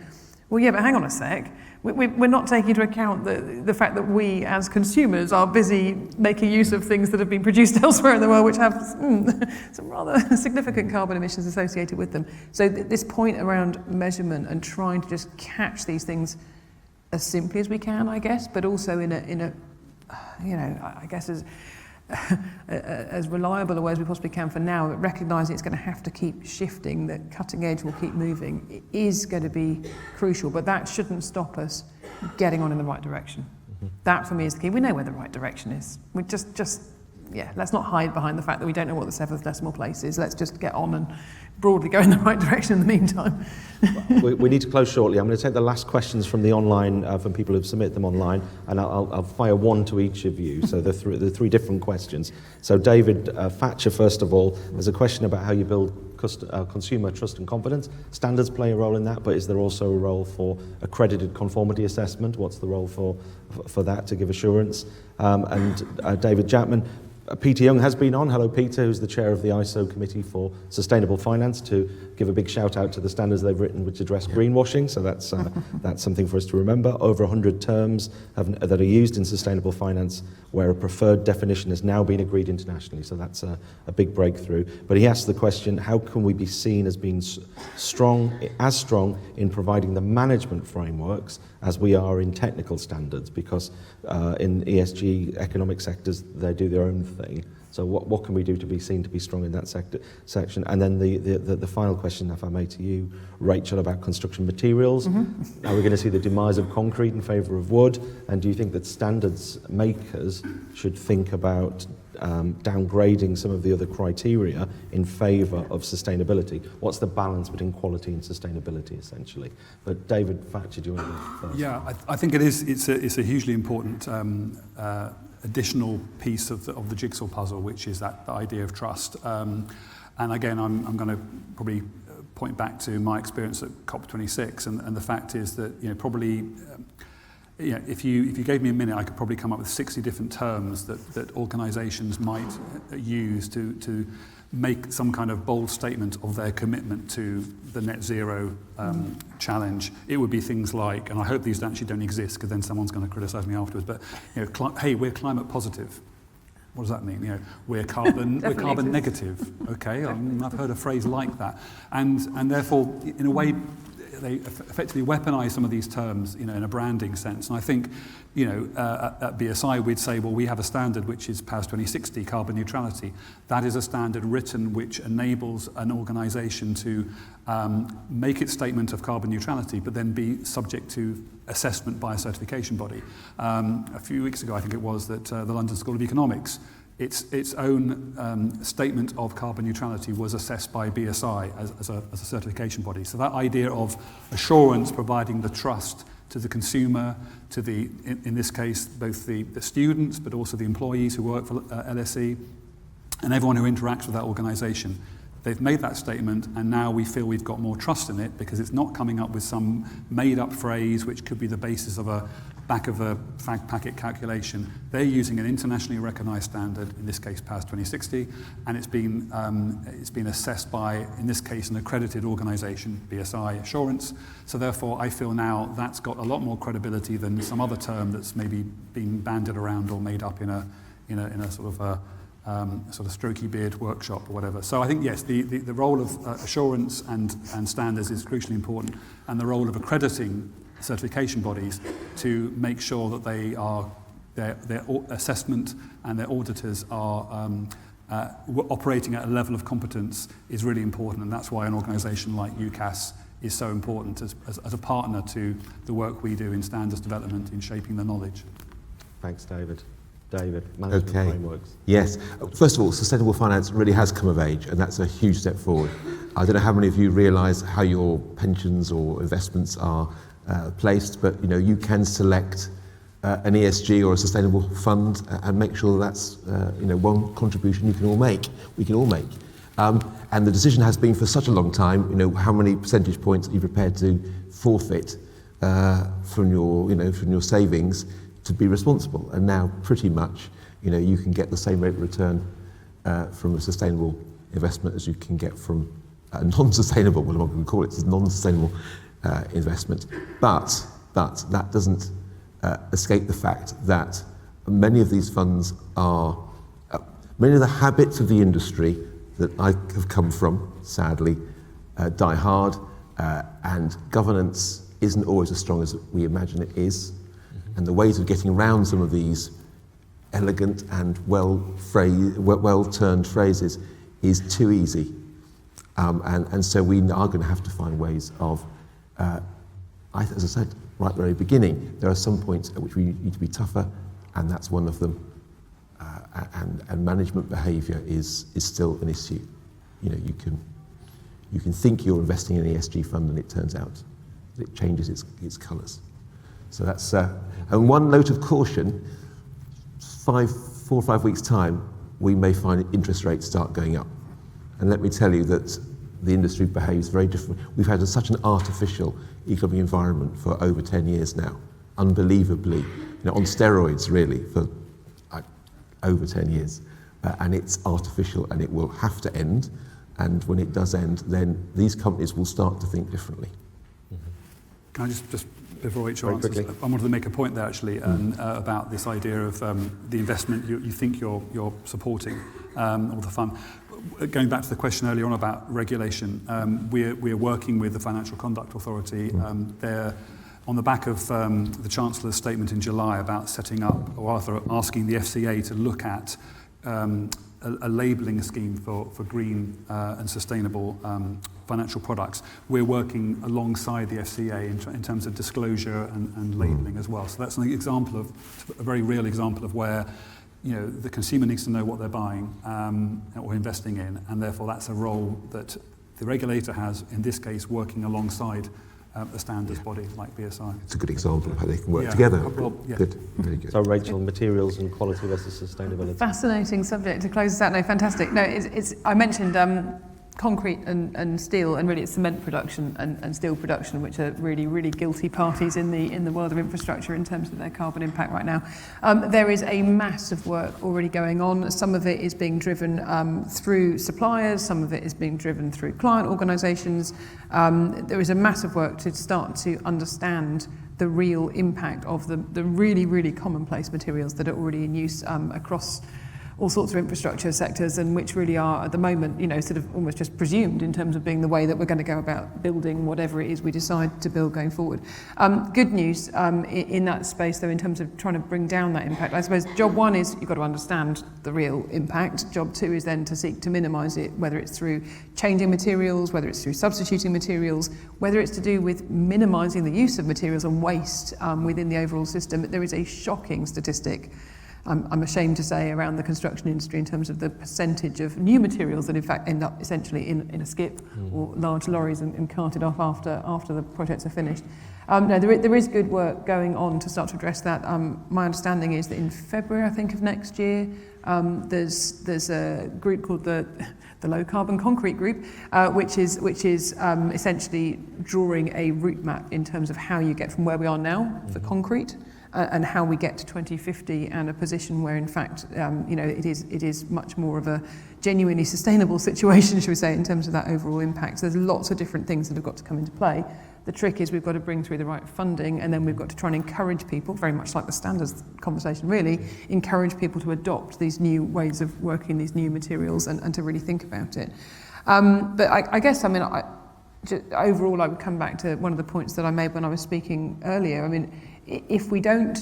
Speaker 2: Well, yeah, but hang on a sec. We're not taking into account the fact that we, as consumers, are busy making use of things that have been produced elsewhere in the world, which have some rather significant carbon emissions associated with them. So this point around measurement and trying to just catch these things as simply as we can, I guess, but also in a I guess as reliable a way as we possibly can for now, but recognising it's going to have to keep shifting, that cutting edge will keep moving. It is going to be crucial, but that shouldn't stop us getting on in the right direction. Mm-hmm. That for me is the key. We know where the right direction is. We just let's not hide behind the fact that we don't know what the 7th decimal place is. Let's just get on and broadly go in the right direction in the meantime.
Speaker 1: we need to close shortly. I'm going to take the last questions from the online, from people who've submitted them online, and I'll fire one to each of you. So the three different questions. So David Thatcher, first of all, there's a question about how you build consumer trust and confidence. Standards play a role in that, but is there also a role for accredited conformity assessment? What's the role for that to give assurance? And David Chapman, Peter Young has been on. Hello, Peter, who's the chair of the ISO Committee for Sustainable Finance, to give a big shout out to the standards they've written which address greenwashing. So that's something for us to remember. Over 100 terms that are used in sustainable finance where a preferred definition has now been agreed internationally. So that's a big breakthrough. But he asked the question, how can we be seen as being strong in providing the management frameworks as we are in technical standards, because in ESG economic sectors, they do their own thing. So what can we do to be seen to be strong in that section? And then the final question, if I may, to you, Rachel, about construction materials. Mm-hmm. Are we going to see the demise of concrete in favour of wood? And do you think that standards makers should think about downgrading some of the other criteria in favour of sustainability? What's the balance between quality and sustainability, essentially? But David, Thatcher, do you want to go first?
Speaker 4: Yeah, I think it's a hugely important additional piece of the jigsaw puzzle, which is the idea of trust. And again, I'm going to probably point back to my experience at COP26, and the fact is that probably. If you gave me a minute, I could probably come up with 60 different terms that organisations might use to make some kind of bold statement of their commitment to the net zero challenge. It would be things like, and I hope these actually don't exist because then someone's going to criticise me afterwards, but hey, we're climate positive. What does that mean? We're carbon negative. Okay, I've heard a phrase like that, and therefore, in a way, they effectively weaponize some of these terms, in a branding sense. And I think, at BSI we'd say, well, we have a standard which is PAS 2060, carbon neutrality. That is a standard written which enables an organisation to make its statement of carbon neutrality, but then be subject to assessment by a certification body. A few weeks ago, I think it was, that the London School of Economics, its own statement of carbon neutrality was assessed by BSI as a certification body. So that idea of assurance, providing the trust to the consumer, to in this case, both the students, but also the employees who work for LSE, and everyone who interacts with that organisation. They've made that statement, and now we feel we've got more trust in it because it's not coming up with some made-up phrase which could be the basis of a back of a fag packet calculation. They're using an internationally recognised standard, in this case PAS 2060, and it's been assessed by, in this case, an accredited organisation, BSI Assurance. So therefore, I feel now that's got a lot more credibility than some other term that's maybe been bandied around or made up in a sort of strokey beard workshop or whatever. So I think, yes, the role of assurance and standards is crucially important, and the role of accrediting certification bodies to make sure that their assessment and their auditors are operating at a level of competence is really important, and that's why an organisation like UCAS is so important as a partner to the work we do in standards development in shaping the knowledge.
Speaker 1: Thanks, David. Management frameworks.
Speaker 3: Yes. First of all, sustainable finance really has come of age, and that's a huge step forward. I don't know how many of you realise how your pensions or investments are placed, but you can select an ESG or a sustainable fund and make sure that's one contribution we can all make. And the decision has been for such a long time. How many percentage points are you prepared to forfeit from your savings to be responsible? And now pretty much you can get the same rate of return from a sustainable investment as you can get from a non-sustainable, what am I going to call it? It's a non-sustainable investment. But that doesn't escape the fact that many of these funds are, many of the habits of the industry that I have come from, sadly, die hard, and governance isn't always as strong as we imagine it is. And the ways of getting around some of these elegant and well-turned phrases is too easy. And so we are going to have to find ways of, as I said right at the very beginning, there are some points at which we need to be tougher, and that's one of them. And management behaviour is still an issue. You can think you're investing in an ESG fund, and it turns out that it changes its colours. So that's and one note of caution: 4 or 5 weeks' time, we may find interest rates start going up. And let me tell you that the industry behaves very different. We've had such an artificial economic environment for over 10 years now, unbelievably, on steroids really, for over 10 years. And it's artificial, and it will have to end. And when it does end, then these companies will start to think differently.
Speaker 4: Can I just before Rachel answers, I wanted to make a point there actually about this idea of the investment you think you're supporting, or the fund. Going back to the question earlier on about regulation, we're working with the Financial Conduct Authority. They're on the back of the Chancellor's statement in July about setting up, or rather asking the FCA to look at a labelling scheme for green and sustainable financial products, we're working alongside the FCA in terms of disclosure and labelling as well. So that's an example of, a very real example of where, you know, the consumer needs to know what they're buying or investing in, and therefore that's a role that the regulator has, in this case, working alongside a standards body like BSI.
Speaker 3: It's a good example of how they can work together.
Speaker 4: Well, yeah.
Speaker 3: Good, very good.
Speaker 1: So Rachel, materials and quality versus sustainability.
Speaker 2: Fascinating subject to close us out. No, fantastic. No, it's I mentioned concrete and steel, and really it's cement production and steel production, which are really, really guilty parties in the world of infrastructure in terms of their carbon impact right now. There is a massive work already going on. Some of it is being driven through suppliers, some of it is being driven through client organisations. There is a massive work to start to understand the real impact of the really, really commonplace materials that are already in use across all sorts of infrastructure sectors, and which really are at the moment, you know, sort of almost just presumed in terms of being the way that we're going to go about building whatever it is we decide to build going forward. Good news in that space, though, in terms of trying to bring down that impact. I suppose job one is you've got to understand the real impact. Job two is then to seek to minimise it, whether it's through changing materials, whether it's through substituting materials, whether it's to do with minimising the use of materials and waste within the overall system. There is a shocking statistic, I'm ashamed to say, around the construction industry in terms of the percentage of new materials that in fact end up essentially in a skip or large lorries and carted off after the projects are finished. No, there is good work going on to start to address that. My understanding is that in February, I think, of next year, there's a group called the Low Carbon Concrete Group, which is essentially drawing a route map in terms of how you get from where we are now for concrete and how we get to 2050 and a position where, in fact, you know, it is much more of a genuinely sustainable situation, should we say, in terms of that overall impact. So there's lots of different things that have got to come into play. The trick is we've got to bring through the right funding, and then we've got to try and encourage people, very much like the standards conversation really, encourage people to adopt these new ways of working, these new materials, and to really think about it. But I guess, I mean, overall I would come back to one of the points that I made when I was speaking earlier. I mean, if we don't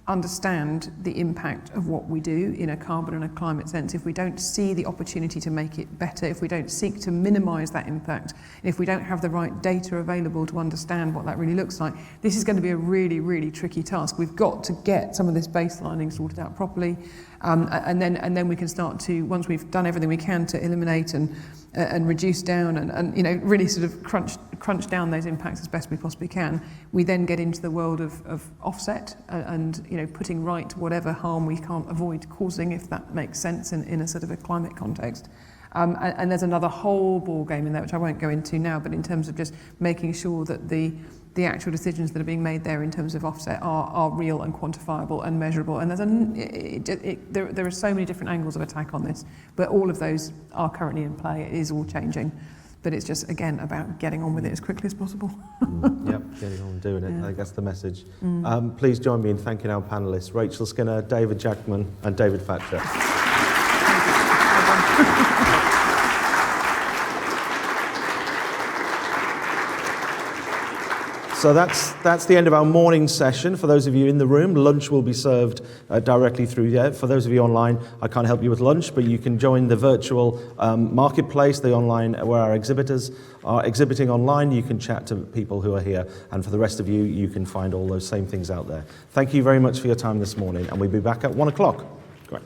Speaker 2: understand the impact of what we do in a carbon and a climate sense, if we don't see the opportunity to make it better, if we don't seek to minimise that impact, if we don't have the right data available to understand what that really looks like, this is going to be a really, really tricky task. We've got to get some of this baselining sorted out properly, and then we can start to, once we've done everything we can to eliminate and reduce down and you know, really sort of crunch down those impacts as best we possibly can, we then get into the world of offset and you know, putting right whatever harm we can't avoid causing, if that makes sense in a sort of a climate context. And there's another whole ball game in there which I won't go into now, but in terms of just making sure that the actual decisions that are being made there in terms of offset are real and quantifiable and measurable. And there are so many different angles of attack on this, but all of those are currently in play. It is all changing, but it's just, again, about getting on with it as quickly as possible.
Speaker 1: Yep, getting on and doing it. I think that's the message. Please join me in thanking our panellists, Rachel Skinner, David Jackman and David Thatcher. So that's the end of our morning session. For those of you in the room, lunch will be served directly through there. For those of you online, I can't help you with lunch, but you can join the virtual marketplace, the online, where our exhibitors are exhibiting online. You can chat to people who are here, and for the rest of you, you can find all those same things out there. Thank you very much for your time this morning, and we'll be back at 1 o'clock. Great.